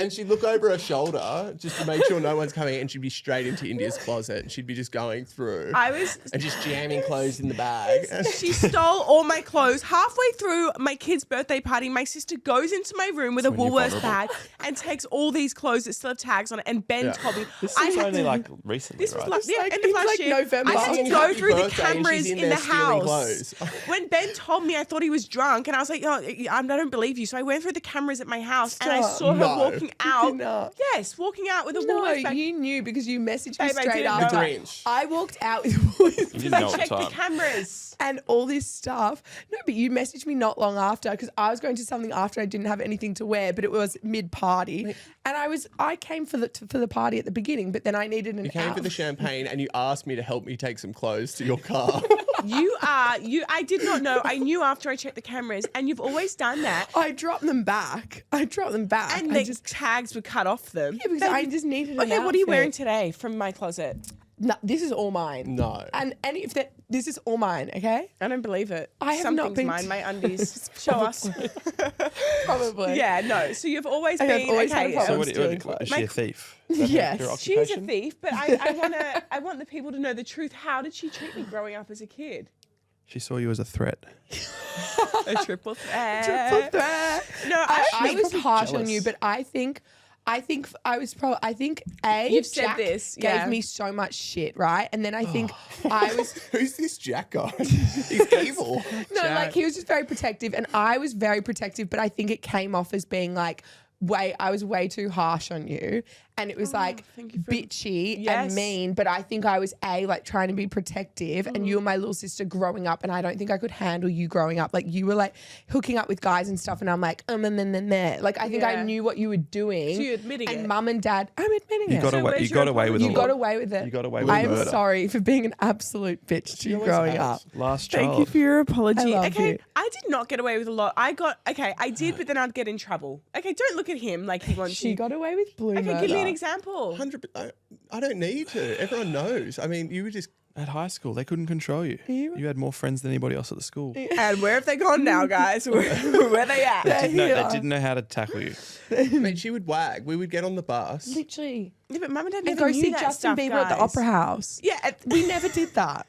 And she'd look over her shoulder just to make sure no one's coming, and she'd be straight into India's closet, and she'd be just going through and just jamming clothes in the bag. She stole all my clothes. Halfway through my kid's birthday party, my sister goes into my room with a when you're Woolworths vulnerable. bag and takes all these clothes that still have tags on it. And Ben Yeah. told me This I is had only to. like recently, This was right? like, It's yeah, like- end of it's last like year. November. I had to Singing go happy through the birthday and cameras she's in in there the stealing house. clothes. When Ben told me, I thought he was drunk, and I was like, "Oh, I don't believe you." So I went through the cameras at my house, and I Stop. saw her No. walking out. not. Yes, walking out with a No, Woolworths bag. you knew because you messaged me Babe, I straight didn't after. know. The Grinch. I walked out with Woolies You didn't know at the Check the time. cameras. and all this stuff. No, but you messaged me not long after because I was going to something after I didn't have anything to wear, but it was mid-party, and I came for the party at the beginning, but then I needed an You came for the outfit. champagne and you asked me to help me take some clothes to your car. I did not know. I knew after I checked the cameras, and you've always done that. I dropped them back. And I the just tags were cut off them. yeah, because I just needed. Okay, an what are you wearing outfit. today from my closet? No, this is all mine. No. And if that this is all mine, okay? I don't believe it. I have not Something's been mine. to- My undies. Show us. Probably. Yeah, no. So you've always I have been always had a okay. problem. So I'm what, stealing is clothes. she a thief? Is that Yes. her She's a occupation? thief, but I want the people to know the truth. How did she treat me growing up as a kid? She saw you as a threat. A triple threat. Triple threat. No, I actually, was harsh on you, jealous. but I think I was probably A. You've said Jack this, yeah. gave me so much shit, right? And then I think I was Who's this Jack guy? He's evil. no, like he was just very protective, and I was very protective, but I think it came off as being like I was way too harsh on you, and it was like thank you for- bitchy Yes. and mean. But I think I was like trying to be protective, and you were my little sister growing up, and I don't think I could handle you growing up. Like you were like hooking up with guys and stuff, and I'm like and then like I think I Yeah. knew what you were doing. So you're admitting and it? Mum and Dad, I'm admitting You it. got So away. where's You your got away with apology? a You lot. got away with it. You got away with I'm murder. sorry for being an absolute bitch to you always growing has. up. Last Thank child. you for your apology. I love Okay, you. I did not get away with a lot. I did, but then I'd get in trouble. Okay, don't look at him like he wants She you. got away with blue Okay, murder. give me an example. 100. I don't need to. Everyone knows. I mean, you were just. At high school, they couldn't control you. You had more friends than anybody else at the school. And where have they gone now, guys? Where are they at? They here. didn't know how to tackle you. I mean, she would wag. We would get on the bus. Literally. Yeah, but Mum and Dad And never go knew see that Justin stuff, Bieber at the guys. Opera House. Yeah, We never did that.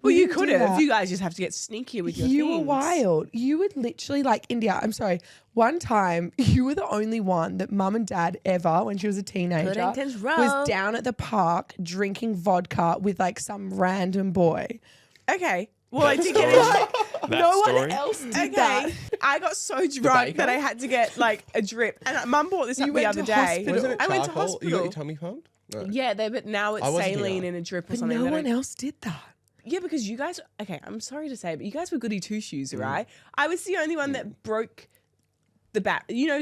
well, We you didn't could do have. that. You guys just have to get sneakier with your You were things. wild. You would literally like India. I'm sorry. One time, you were the only one that Mum and Dad ever, when she was a teenager, Puddington's Row. was down at the park drinking vodka with like some random boy. Okay, Well, I did get That no story. one else did Okay, that. I got so drunk baker? that I had to get like a drip, and Mum brought this up the went other to day. hospital? Wasn't it I went to charcoal? You got hospital. your tummy pumped? No. Yeah, but now it's I wasn't saline here. in a drip or But something. no that one I- else did that. Yeah, because you guys. Okay, I'm sorry to say, but you guys were goody two shoes, Mm. right? I was the only one that broke the bat. You know,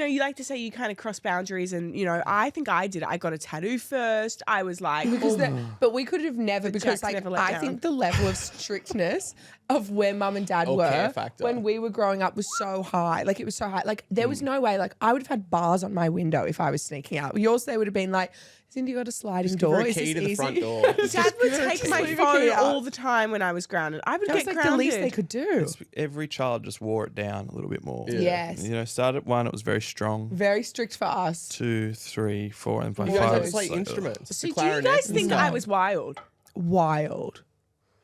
you like to say you kind of cross boundaries, and I think I did it. I got a tattoo first. I was like, Because but we could have never, because Jack's never let I down. think the level of strictness of where mum and dad Oh, care were factor. when we were growing up was so high. Like it was so high. Like there was no way. Like I would have had bars on my window if I was sneaking out. Yours, they would have been like, Cindy got a sliding Give her door. a Is key this to the easy? front door. Dad would take my Leave a phone key out. all the time when I was grounded. I would That was get like grounded. the least they could do. Every child just wore it down a little bit more. Yeah. Yes. Started at 1, it was very strong. Very strict for us. 2, 3, 4, and by You guys 5. had to it's play like, instruments. So the do you clarinet guys and think stuff. I was wild? Wild.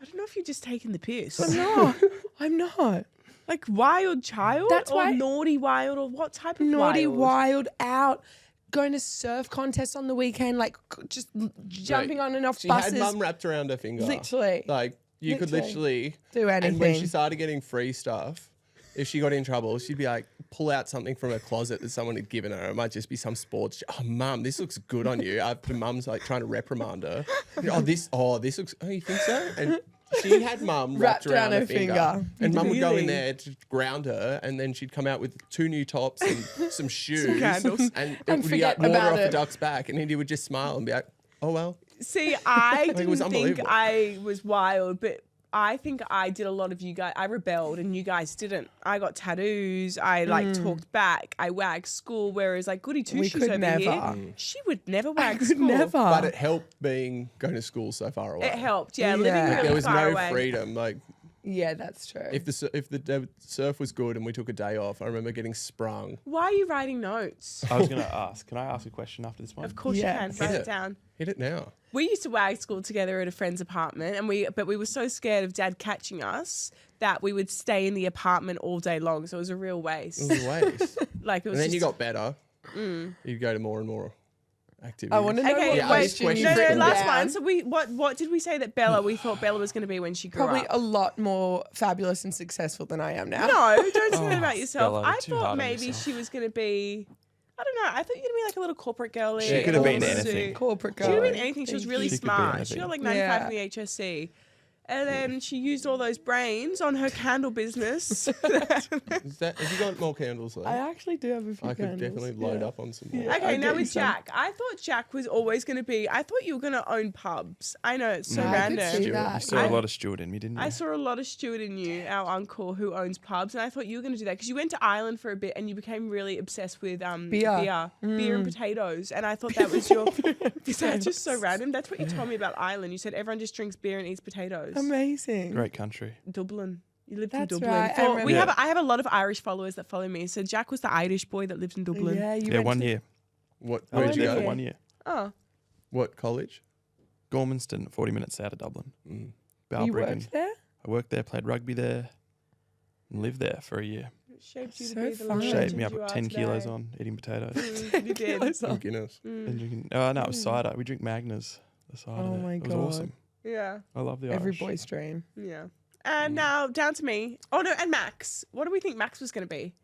I don't know if you're just taking the piss. No, I'm not. Like wild child? That's or why- naughty wild, or what type of Naughty, wild? wild, out, going to surf contests on the weekend, like just jumping on and off She buses. had mum wrapped around her finger. Literally. Like, you could literally Do And when she anything. started getting free stuff, if she got in trouble, she'd be like, pull out something from her closet that someone had given her. It might just be some sports. Oh, mum, this looks good on you. After mum's like trying to reprimand her. This looks, oh, you think so? And she had mum wrapped around her finger. And mum would go in there to ground her, and then she'd come out with 2 new tops and some shoes. candles. And it And would be forget like water about off the it. duck's back. And Indy would just smile and be like, oh, well. See, I it didn't was think unbelievable. I was wild, but I think I did a lot of you guys. I rebelled and you guys didn't. I got tattoos. I talked back. I wagged school, whereas like goody two We shoes could over never. here, she would never wag Could school. never. But it helped going to school so far away. It helped, yeah. Yeah. Living Like, really There was far no away. freedom. Like, Yeah, that's true. if the surf was good and we took a day off, I remember getting sprung. Why are you writing notes? I was going to ask, can I ask a question after this one? Of course Yeah. you can. Hit Write it. it down. Hit it now. We used to wag school together at a friend's apartment, and we were so scared of Dad catching us that we would stay in the apartment all day long. So it was a real waste. It was a waste. Like it was. And then just, you got better. You'd go to more and more activities. I want to know Okay, what Yeah, wait. this question you question- No, written last down. one. So what did we say that Bella? We thought Bella was going to be when she grew Probably up. a lot more fabulous and successful than I am now. No, don't say that about yourself. Bella, I you're too thought hard on maybe yourself. she was going to be. I don't know. I thought you were going to be like a little corporate girl. She could have been Suit. anything. Corporate She girl. could have been anything. She was really She could be smart. She got anything. like 95 Yeah. in the HSC. And then she used all those brains on her candle business. Have you got more candles though? I actually do have a few I could candles, definitely load yeah. up on some more. I'll Okay, now get you with some. Jack. I thought Jack was always going to be. I thought you were going to own pubs. I know it's so I could random. see Stuart, that. you saw I- a lot of Stuart in me, didn't you? I saw a lot of Stuart in you, our uncle who owns pubs, and I thought you were going to do that because you went to Ireland for a bit and you became really obsessed with beer and potatoes, and I thought that was your. Is that just so random? That's what you told me about Ireland. You said everyone just drinks beer and eats potatoes. Amazing. Great country. Dublin. You lived That's in Dublin. right, I For- we remember. have I have a lot of Irish followers that follow me. So Jack was the Irish boy that lived in Dublin. Yeah, you Yeah, went 1 to- year. What? I Where'd was you there go? for 1 year. Oh, What college? Gormanston, 40 minutes out of Dublin. Mm. You Balbriggan. worked there? I worked there, played rugby there, and lived there for a year. it shaped you So to be the fun. legend Shaved me up you at are 10 kilos today. on eating potatoes. You did. Some Guinness. And drinking, no, it was cider. We drink Magners. The cider. Oh there. my It was God. awesome. Yeah, I love the Every Irish. boy's dream. yeah. And now down to me. Oh no, and Max. What do we think Max was going to be?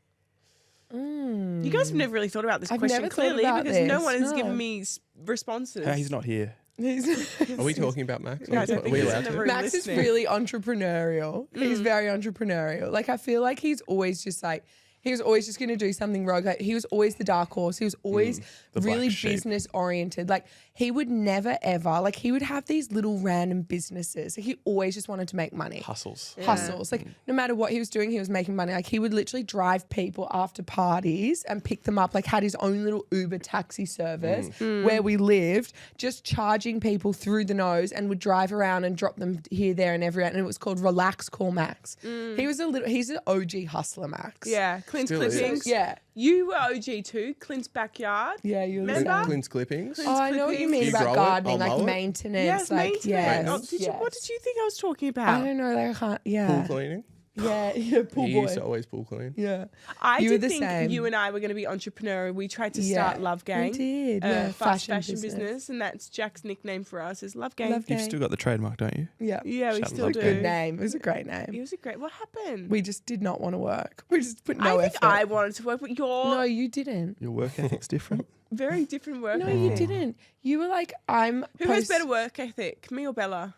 You guys have never really thought about this I've question never thought clearly about because no this, one has no. given me responses. Hey, he's not here. Are we talking about Max? Guys, I Are think we he's allowed in the to? room Max listening. is really entrepreneurial. He's very entrepreneurial. Like I feel like he's always just like he was always just going to do something rogue. Like he was always the dark horse. He was always the black really sheep. business oriented. Like he would never ever like he would have these little random businesses. Like he always just wanted to make money. Hustles. Hustles. Like no matter what he was doing, he was making money. Like he would literally drive people after parties and pick them up. Like had his own little Uber taxi service where we lived, just charging people through the nose and would drive around and drop them here, there, and everywhere. And it was called Relax Call Max. He's an OG hustler, Max. Yeah, Clint's Still is. clippings. Yeah. You were OG too. Clint's backyard. Yeah, you Remember? Clint's clippings. Clint's Oh, I know what you clippings. mean Do you grow about it? gardening, Or like mow it? maintenance. Yes, like, maintenance. yes, Oh, what did you think I was talking I about? don't know. Like, I can't, Pool yeah. cleaning. Yeah, pool He boy. used to always pool clean. Yeah. I You were did the think same. you and I were going to be entrepreneurial. We tried to start Love Gang. We did. Fast fashion business. And that's Jack's nickname for us is Love Gang. Love You've Gang. still got the trademark, don't you? Yeah. Yeah, we Shout still Love do. Gang. Good name. It was a great It name. was a great. What happened? We just did not want to work. We just put no I think effort. I wanted to work, but you're No, you didn't. Your work ethic's different. very different work. No, ethic. you didn't. You were like, I'm. Who has better work ethic, me or Bella?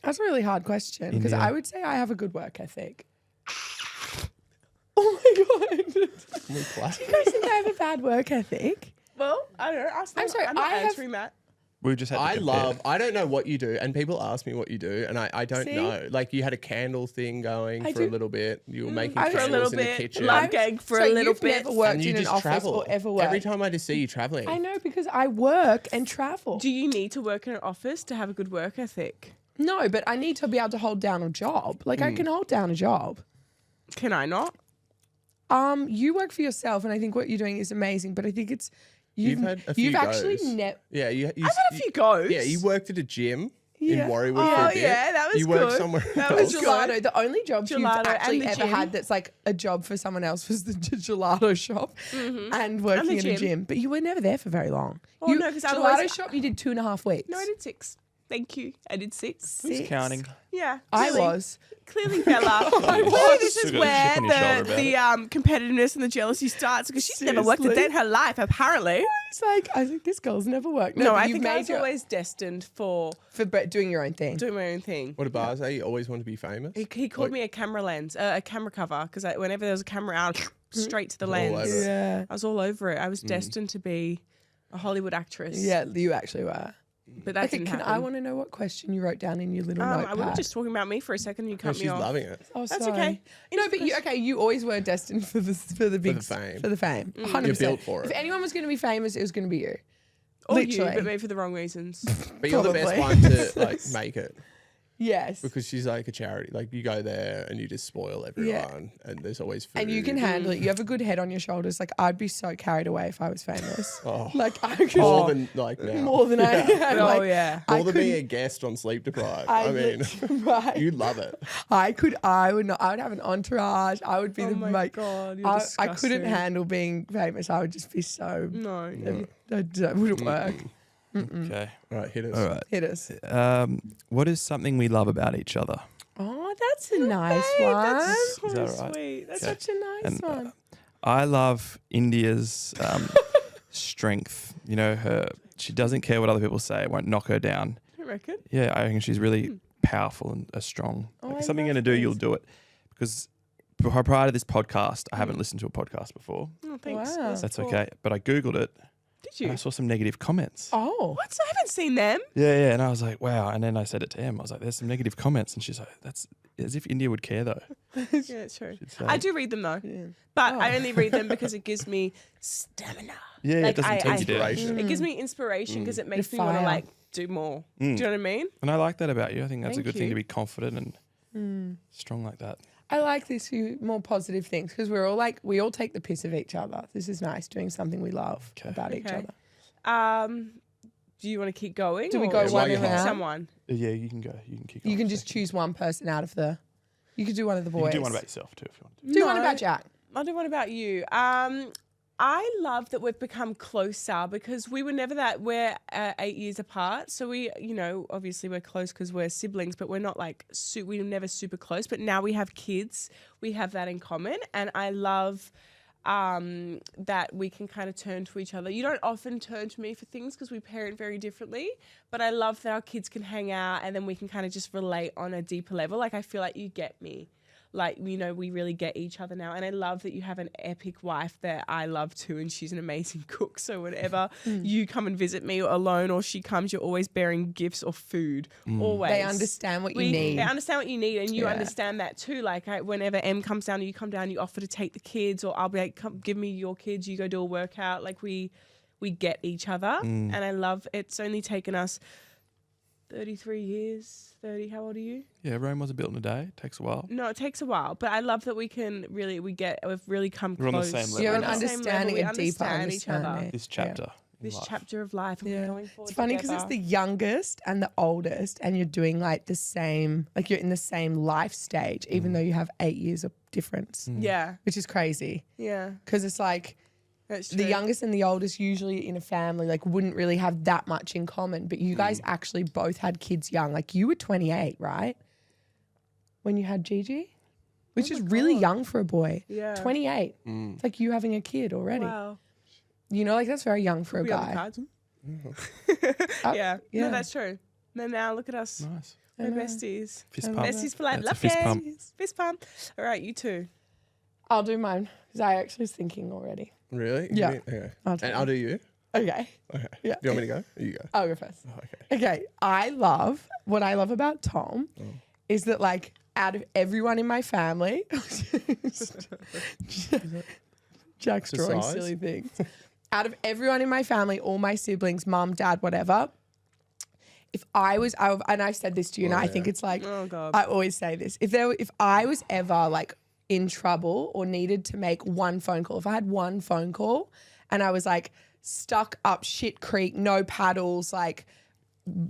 That's a really hard question because India. I would say I have a good work ethic. Oh my god! Do We clap. you guys think I have a bad work ethic? Well, I don't know. I'm sorry, I'm not I have- answering that. We just had to I don't know what you do, and people ask me what you do, and I don't See? know. Like you had a candle thing going I for a do. little bit. You were making I was- For a candles little in the bit. kitchen. Love Gang for So a little you've bit. never worked and you in an just office travel. or ever worked. Every time I just see you traveling. I know because I work and travel. Do you need to work in an office to have a good work ethic? No, but I need to be able to hold down a job. Like I can hold down a job. Can I not? You work for yourself, and I think what you're doing is amazing. But I think it's You've had a few you've actually goes. never. Yeah, I've had a few goes. Yeah, you worked at a gym Yeah. in Warriewood Oh, for a bit. yeah, that was You worked good. somewhere That else. was good. Gelato. The only job you've Gelato actually and the ever gym. had that's like a job for someone else was the gelato shop and working the in a gym. gym. But you were never there for very long. Oh, you, no, 'cause I gelato always- shop you did 2.5 weeks. No, I did 6. Thank you. I did 6. Who's Six. counting? Yeah. I clearly- was. Clearly, Bella. I was. Clearly, this is Still got a where chip on your shoulder about the competitiveness and the jealousy starts because she's never worked a Seriously. day in her life, apparently. I was like, this girl's never worked. No, but I you've think I made was your- always destined for for doing your own thing. doing my own thing. What did Bar say? You always want to be famous? He called me a camera lens, a camera cover, because whenever there was a camera out, straight to the All lens. over it. Yeah. I was all over it. I was destined to be a Hollywood actress. Yeah, you actually were. But that Okay, didn't can happen. I want to know what question you wrote down in your little I notepad? we were just talking about me for a second and you No, cut me she's off. loving it. Oh, That's sorry. okay. No, but you always were destined for the big fame. For the fame. 100%. You're built for it. If anyone was going to be famous, it was going to be you. Or you, Literally. but maybe for the wrong reasons. But you're the best Probably. one to like make it Yes. because she's like a charity. Like you go there and you just spoil everyone, and there's always food. And you can handle it. You have a good head on your shoulders. Like I'd be so carried away if I was famous. Oh. Like I could more than like now. more than I am. Oh, Like, yeah. I More than being a couldn't- guest on Sleep Deprived. I I mean, right. you love it. I would not. I would have an entourage. I would be Oh the my like. God, you're I couldn't disgusting. handle being famous. I would just be so. No. That wouldn't work. Okay. All right, hit us. All right. Hit us. What is something we love about each other? Oh, that's a nice one. That's so Is that right? sweet. That's Okay. Such a nice And, one. I love India's strength. You know, she doesn't care what other people say. It won't knock her down. I reckon. Yeah, I think she's really powerful and strong. Oh, Like, I if something you're love going to do, you'll this. do it. Because prior to this podcast, I haven't listened to a podcast before. Oh, thanks. Wow. That's okay. But I Googled it Did and you? I saw some negative comments. Oh. What? I haven't seen them. Yeah. And I was like, wow. And then I said it to Em. I was like, there's some negative comments. And she's like, that's as if India would care, though. Yeah, it's true. She'd say. I do read them though, Yeah. but I only read them because it gives me stamina. Yeah, Like, it doesn't take you down. Inspiration. It gives me inspiration because it makes me want to fire. like do more. Do you know what I mean? And I like that about you. I think that's a Thank good thing you. to be confident and strong like that. I like this few more positive things because we're all like we all take the piss of each other. This is nice doing something we love about each Okay. other. Do you want to keep going? Do we or go should one we pick around? Someone. Yeah, you can go. You can kick You off. can just choose one person out of the. You could do one of the You boys. can do one about yourself too if you want to. Do one No. about Jack. I'll do one about you. I love that we've become closer because we were never that. We're 8 years apart, so we, obviously we're close because we're siblings, but we're not like we were never super close. But now we have kids, we have that in common, and I love that we can kind of turn to each other. You don't often turn to me for things because we parent very differently, but I love that our kids can hang out and then we can kind of just relate on a deeper level. Like I feel like you get me. Like, we really get each other now. And I love that you have an epic wife that I love too. And she's an amazing cook. So whenever you come and visit me alone or she comes, you're always bearing gifts or food. Always. They understand what you need. They understand what you need. And you Yeah. understand that too. Like whenever Em comes down, you come down, you offer to take the kids, or I'll be like, come give me your kids. You go do a workout. Like we get each other. And I love, it's only taken us 33 years. 30, how old are you? Yeah, Rome wasn't built in a day. It takes a while. No, it takes a while, but I love that we've really come We're on the close. same level. You have an We're on the understanding, we a deeper understand each other. understanding. This chapter. this chapter of life. And we're going forward It's funny because it's the youngest and the oldest, and you're doing like the same, like you're in the same life stage, even though you have 8 years of difference. Yeah. Which is crazy. Yeah. Because it's like That's the true. youngest and the oldest usually in a family like wouldn't really have that much in common. But you guys actually both had kids young. Like you were 28, right? When you had Gigi? Which is really young for a boy. Yeah. 28. It's like you having a kid already. Wow. You know, like that's very young for a We on the guy. cards? Uh, Yeah. yeah. No, that's true. Now look at us. Nice. We're besties. Fist pump. Besties for life. That's a Love fist you. pump. Fist pump. All right, you two. I'll do mine because I actually was thinking already. Really? Yeah. Okay. I'll And do I'll do you. Okay. Okay. Yeah. Do you want me to go? Or you go. I'll go first. Oh, okay. Okay. What I love about Tom is that like out of everyone in my family, Jack's drawing size? silly things. Out of everyone in my family, all my siblings, mum, dad, whatever, if I was, and I've said this to you, and I think it's like, Oh, God. I always say this. If I was ever like in trouble or needed to make one phone call, if I had one phone call and I was like stuck up shit creek, no paddles, like,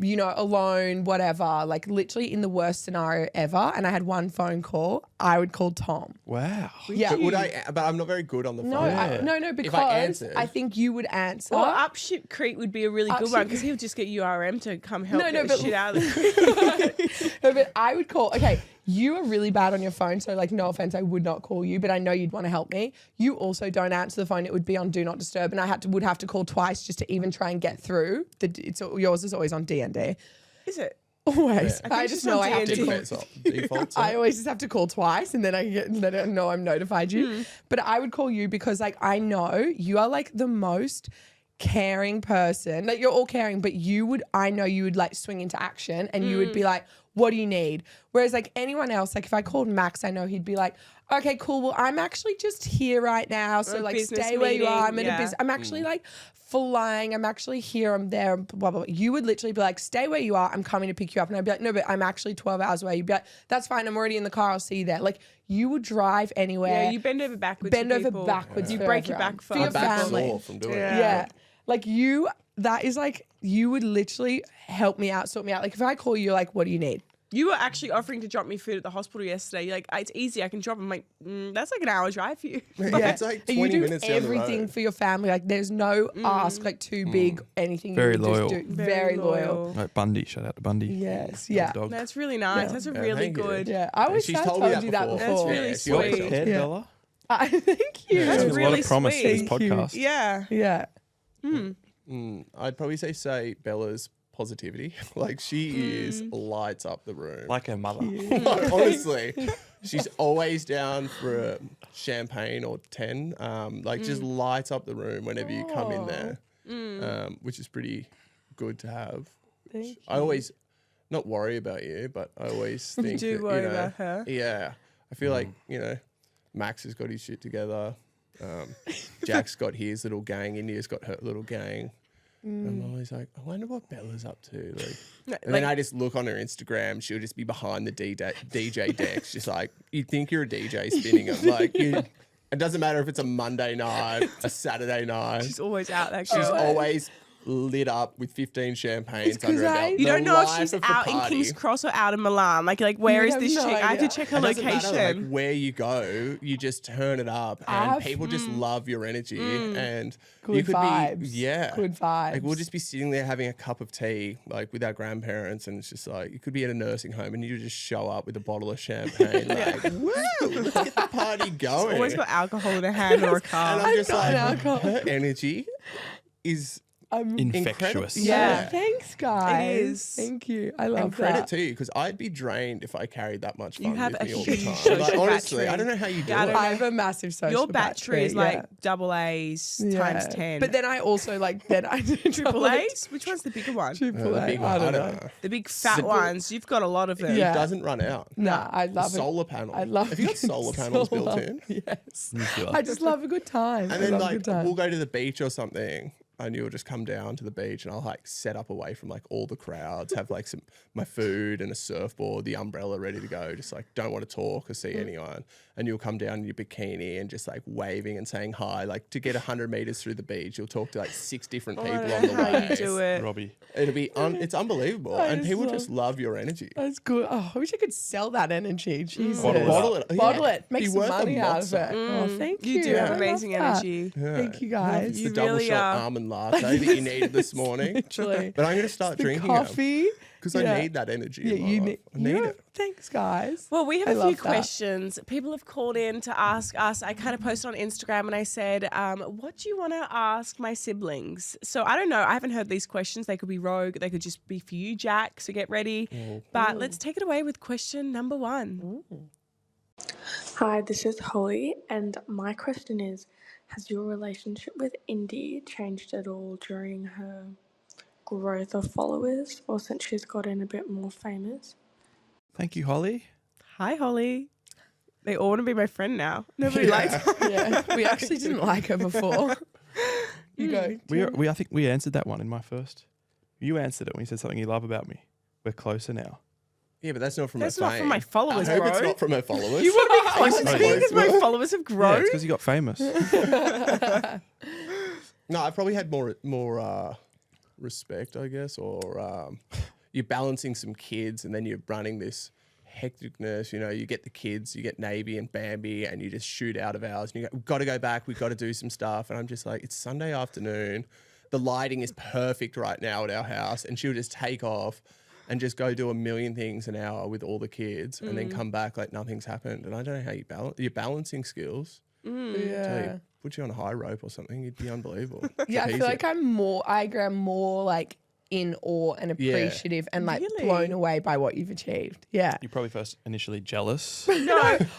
you know, alone, whatever, like literally in the worst scenario ever, and I had one phone call, I would call Tom. Wow. Yeah. But would I? But I'm not very good on the phone. No, because answered- I think you would answer. Well, Up Shit Creek would be a really good Up one Shit because he'll just get URM to come help No, get the but- shit out of the creek. No, but I would call. Okay, you are really bad on your phone, so like, no offense, I would not call you, but I know you'd want to help me. You also don't answer the phone; it would be on Do Not Disturb, and I would have to call twice just to even try and get through. Yours is always on DND. Is it? Always. think I it's just just know on I have to D&D. call. Default. I always just have to call twice, and then let it know I'm notified you. But I would call you because like I know you are like the most caring person. Like you're all caring, but I know you would like swing into action, and you would be like, what do you need? Whereas like anyone else, like if I called Max, I know he'd be like, okay, cool. Well, I'm actually just here right now. So A like business stay where you are. I'm meeting, in a business. I'm actually like flying. I'm actually here. I'm there. Blah, blah, blah. You would literally be like, stay where you are. I'm coming to pick you up. And I'd be like, no, but I'm actually 12 hours away. You'd be like, that's fine. I'm already in the car. I'll see you there. Like you would drive anywhere. Yeah, you bend over backwards. Bend for over people. backwards You for break your everyone. back For for your other My back's people. family. sore from doing Yeah. it. Yeah. Like that is like, you would literally help me out, sort me out. Like if I call you, like, what do you need? You were actually offering to drop me food at the hospital yesterday. You're like, it's easy. I can drop. I'm like, that's like an hour drive for you. It's like 20 you do minutes down the everything road. for your family. Like there's no ask like too big, anything Very you would loyal. just do. Very loyal. Like Bundy. Shout out to Bundy. Yes. Love Yeah. the dog. That's really nice. Yeah. That's a Yeah, really thank you. good. Yeah. I always She's have told told me that you that before. before. That's really Yeah, she sweet. always Got tells prepared, Yeah. Bella. Thank you. That's There's a lot really of promise to this sweet. Thank you. podcast. Yeah. Yeah. I'd probably say Bella's positivity. Like she is lights up the room. Like her mother. Like, honestly, she's always down for a champagne or 10. Like just lights up the room whenever you come in there, which is pretty good to have. Thank I always not worry about you, but I always think do that, worry about her. Yeah, I feel like Max has got his shit together. Jack's got his little gang. India's got her little gang. I'm always like, I wonder what Bella's up to. Like, and then I just look on her Instagram. She'll just be behind the DJ decks, just like you'd think you're a DJ spinning them. Like, it doesn't matter if it's a Monday night, a Saturday night. She's always out there. She's always lit up with 15 champagnes 'cause under her belt. You don't The know if life she's of the out in party. King's Cross or out in Milan. Like where is have this no chick? I have to idea. check her It doesn't location. matter, like, where you go, you just turn it up, and I've- people just love your energy, and you Good could vibes. be, yeah, Good vibes. Like we'll just be sitting there having a cup of tea, like with our grandparents, and it's just like you could be at a nursing home, and you just show up with a bottle of champagne, like, woo, let's get the party going. Always got alcohol in a hand or a and car. I'm just like, alcohol. her energy is Infectious. Yeah. Thanks, guys. is. Thank you. I love and credit that. to you, because I'd be drained if I carried that much fun You have with a me all the huge time. social Like, honestly, battery. I don't know how you do Yeah, I it. don't I have a massive social Your battery is yeah. like double A's times 10. But then I also like then I do triple A's? Which one's the bigger one? Triple The A. big I one, don't know. The big fat ones. You've got a lot of them. Yeah. It doesn't run out. Nah, I love it. Solar panel. I love Have you got solar panels built in? Yes. Nuclear. I just love a good time. And I then love a like good time. we'll go to the beach or something. and you'll just come down to the beach and I'll like set up away from like all the crowds, have like my food and a surfboard, the umbrella ready to go, just like don't want to talk or see anyone. And you'll come down in your bikini and just like waving and saying hi. Like to get 100 meters through the beach, you'll talk to like 6 different people on the How way. you do it. Robbie. It'll be it's unbelievable, and people just love your energy. That's good. Oh, I wish I could sell that energy. Jesus. Bottle it. Bottle Yeah. it. Make Be some worth a money out of monster. it. Oh, thank you. You do have I amazing love that. energy. Yeah. Thank you guys. It's You the double really shot are. almond latte that you needed this morning. Literally. But I'm going to start The drinking coffee. because Yeah. I need that energy. Yeah, in my you life. I need it. Thanks, guys. Well, we have I a few love that. questions. People have called in to ask us. I kind of posted on Instagram and I said, what do you want to ask my siblings? So I don't know. I haven't heard these questions. They could be rogue. They could just be for you, Jack. So get ready. But let's take it away with question number 1. Hi, this is Holly, and my question is, has your relationship with Indy changed at all during her growth of followers or since she's gotten a bit more famous? Thank you, Holly. Hi, Holly. They all want to be my friend now. Nobody likes her. Yeah, we actually didn't like her before. You go. I think we answered that one in my first. You answered it when you said something you love about me. We're closer now. Yeah, but that's not from That's her not from my followers, I hope bro. it's not from her followers. You want to be closer to me because my followers have Yeah, grown? it's because you got famous. No, I probably had more respect, I guess, or you're balancing some kids and then you're running this hecticness. You know, you get the kids, you get Navy and Bambi, and you just shoot out of hours. And you go, we've got to go back. We've got to do some stuff. And I'm just like, it's Sunday afternoon. The lighting is perfect right now at our house, and she'll just take off and just go do a million things an hour with all the kids, and then come back like nothing's happened. And I don't know how you balance your balancing skills. Tell Yeah. you, put you on a high rope or something, you'd be unbelievable. Yeah, I feel like I agree more like in awe and appreciative and like Really? blown away by what you've achieved. Yeah. You're probably first initially jealous. No,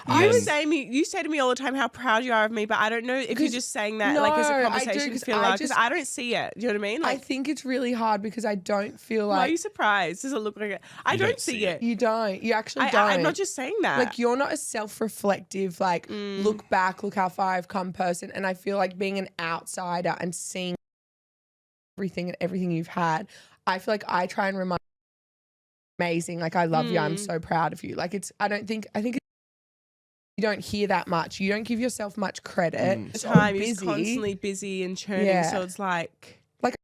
then- you say to me all the time how proud you are of me, but I don't know if you're just saying that like as No, a I do, conversation 'cause filler I because just- I don't see it. Do you know what I mean? I Like, think it's really hard because I don't feel why are you like surprised? Does it look like it? I You don't don't see see it. you don't. You actually don't. I'm not just saying that. like you're not a self-reflective, like look back, look how far I've come person. And I feel like being an outsider and seeing everything you've had, I feel like I try and remind amazing. Like I love you. I'm so proud of you. Like I think you don't hear that much. You don't give yourself much credit. the So time is busy. constantly busy and churning, Yeah. so it's like, Like-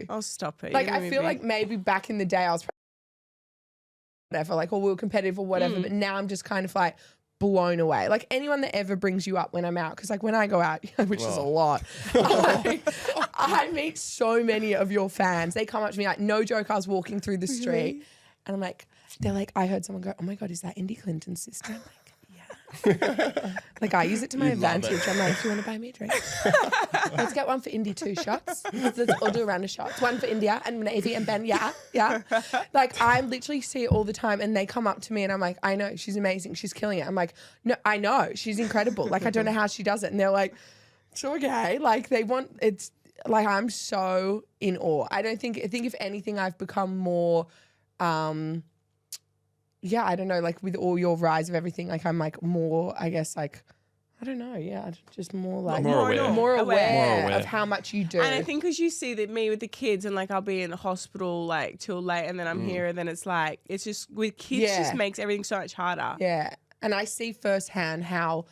I'll stop it. Like You I know feel me. like maybe back in the day I was whatever, like or we were competitive or whatever, but now I'm just kind of like blown away. Like anyone that ever brings you up when I'm out, because like when I go out, which is a lot, I meet so many of your fans. They come up to me like, no joke, I was walking through the street and I'm like, they're like, I heard someone go, oh my God, is that Indy Clinton's sister? I'm like, yeah. Like I use it to my advantage. I'm like, do you want to buy me a drink? Let's get one for Indy, 2 shots. Let's all do a round of shots. One for India and Navy and Ben. Yeah. Like I literally see it all the time and they come up to me and I'm like, I know, she's amazing. She's killing it. I'm like, no, I know. She's incredible. Like I don't know how she does it. And they're like, it's okay. Like it's like I'm so in awe. I think if anything, I've become more yeah, I don't know, like with all your rise of everything, like I'm like more, I guess, like, I don't know, yeah, just more like More aware. more aware aware. of how much you do. And I think because you see that me with the kids and like I'll be in the hospital like till late and then I'm here and then it's like, it's just with kids just makes everything so much harder. Yeah, and I see firsthand how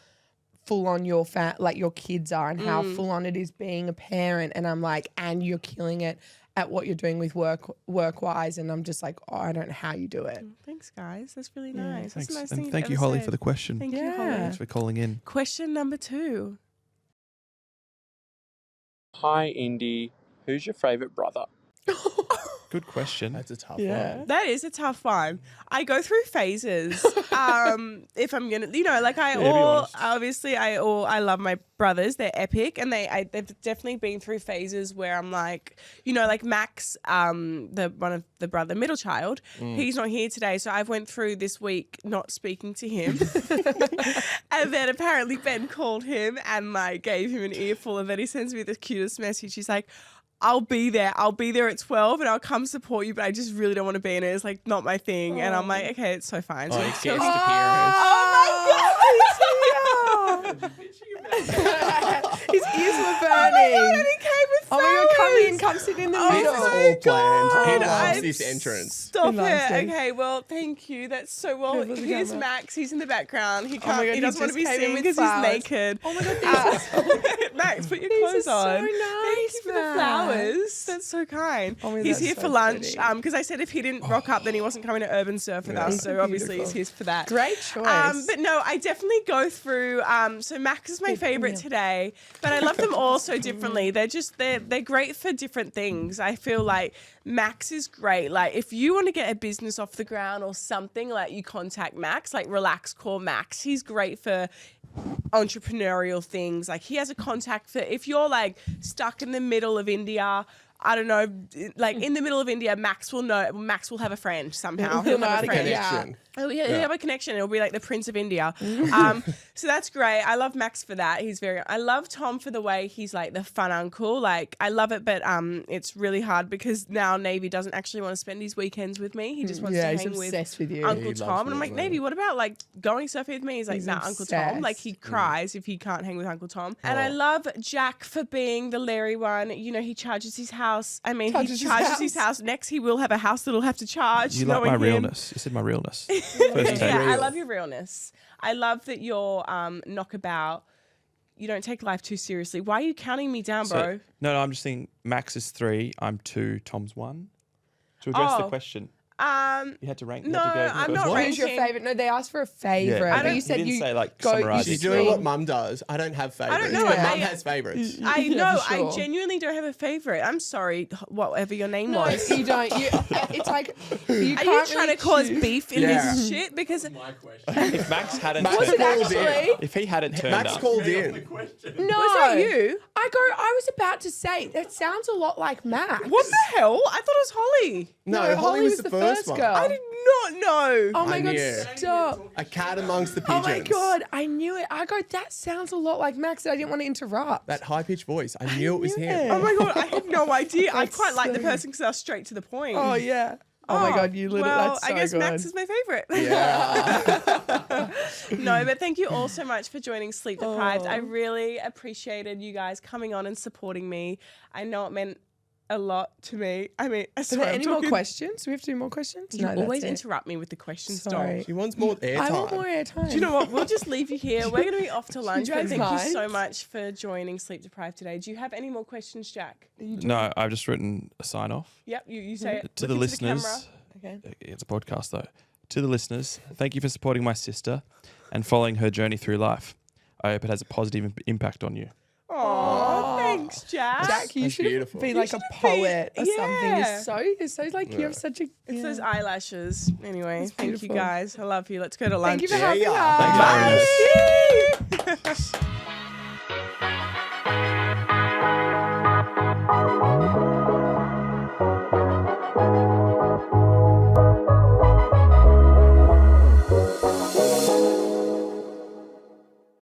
full on your your kids are and how full on it is being a parent, and I'm like, and you're killing it at what you're doing with work wise, and I'm just like, oh, I don't know how you do it. Thanks, guys. That's really nice. That's Thanks. a nice And thing thank you've you, ever Holly, said. for the question. Thank you, Yeah. Holly. Thanks for calling in. Question number 2. Hi, Indy. Who's your favourite brother? Good question. That's a tough Yeah. one. That is a tough one. I go through phases. If I'm gonna, like I be honest. I love my brothers. They're epic, and they've definitely been through phases where I'm like, like Max, the middle child. He's not here today, so I've went through this week not speaking to him, and then apparently Ben called him and like gave him an earful, and then he sends me the cutest message. He's like, I'll be there at 12 and I'll come support you, but I just really don't want to be in it. It's like not my thing. And I'm like, okay, it's so fine. So Oh, I'm guest still- appearance. Oh my God, he's here. His ears were Oh my God, burning. and he came with Oh my God, come in, come sit in the This middle. is all planned. He God, loves I'm this entrance. Stop He loves it. it. Okay, well, thank you. That's so well. Good for the Here's camera. Max. He's in the background. He my can't. God, he he doesn't want to just be came in seen with because he's flowers. naked. Oh my God, Max, put your these clothes are so on. Thank you for the nice, flowers. Max. That's so kind. Oh my God, he's that's here so for lunch. pretty. Because I said if he didn't rock up, then he wasn't coming to Urban Surf with us. These So are obviously he's beautiful. here for that. Great choice. But no, I definitely go through. So Max is my favorite today, but I love them all so differently. They're great for different things. I feel like Max is great. Like if you want to get a business off the ground or something, like you contact Max, like Relax Core Max. He's great for entrepreneurial things. Like he has a contact for if you're like stuck in the middle of India. I don't know, like in the middle of India, Max will know. Max will have a friend somehow. He'll know how have a to get friend. Yeah. Connection. Oh yeah, he'll have a connection. It'll be like the Prince of India. So that's great. I love Max for that. I love Tom for the way he's like the fun uncle. Like I love it, but it's really hard because now Navy doesn't actually want to spend his weekends with me. He just wants to he's hang with obsessed with you. Uncle He loves Tom. And I'm me like, as well. Navy, what about like going surfing with me? He's like, He's nah, Uncle Tom. Like he obsessed. cries if he can't hang with Uncle Tom. And I love Jack for being the Larry one. You know, he charges his house. I mean, Charges he his charges house. his house. Next, he will have a house that'll have to charge. You like knowing my him. realness. You said my realness. First take. Yeah, I real. love your realness. I love that you're knockabout. You don't take life too seriously. Why are you counting me down, bro? No, I'm just saying Max is 3, I'm 2, Tom's 1. To address the Oh. question, you had to rank. No, you had to go I'm first. not What? ranking. Who's your favorite? No, they asked for a favorite. Yeah, but you you said didn't you say, like, go. summarise you She's it. doing what Mum does. I don't have favourites. know. But I- Mum has favourites. I Yeah, know. for sure. I genuinely don't have a favorite. I'm sorry, whatever your name No, was. you don't. It's like you Are you can't trying really to cause choose. beef in Yeah. this shit? Because If Max hadn't, Max Was it turned, called in. actually? if he hadn't turned Max up, called in. No, was that you? I was about to say that sounds a lot like Max. What the hell? I thought it was Holly. No, Holly was the first one. girl. I did not know. Oh my I God, knew. stop. A cat amongst the Oh pigeons. my God, I knew it. I go, that sounds a lot like Max. I didn't want to interrupt. That high-pitched voice. I knew it was knew him. it. Oh my God, I had no idea. I That's quite like the so- person because they're straight to the point. Oh yeah. Oh my God, you little. Well, That's so I guess good. Max is my favorite. Yeah. No, but thank you all so much for joining Sleep Deprived. I really appreciated you guys coming on and supporting me. I know it meant a lot to me. I mean, Are sorry, there I'm any more talking- questions? Do we have to do more questions? You that's always it. interrupt me with the questions, Sorry. Dom. She wants more airtime. I want more airtime. Do you know what? We'll just leave you here. We're going to be off to lunch. But guys thank you so mind? much for joining Sleep Deprived today. Do you have any more questions, Jack? no, I've just written a sign off Yep, you say it. to Look the into camera. listeners. Okay. It's a podcast though. To the listeners, thank you for supporting my sister and following her journey through life. I hope it has a positive impact on you. Aw, thanks, Jack. Jack, you That's should beautiful. be like a should be- poet or something. yeah. You're so like you have such a. It's those eyelashes. Anyway, thank you beautiful. guys. I love you. Let's go to lunch. Thank you for Yeah, having yeah. us. Thanks for having us. Bye.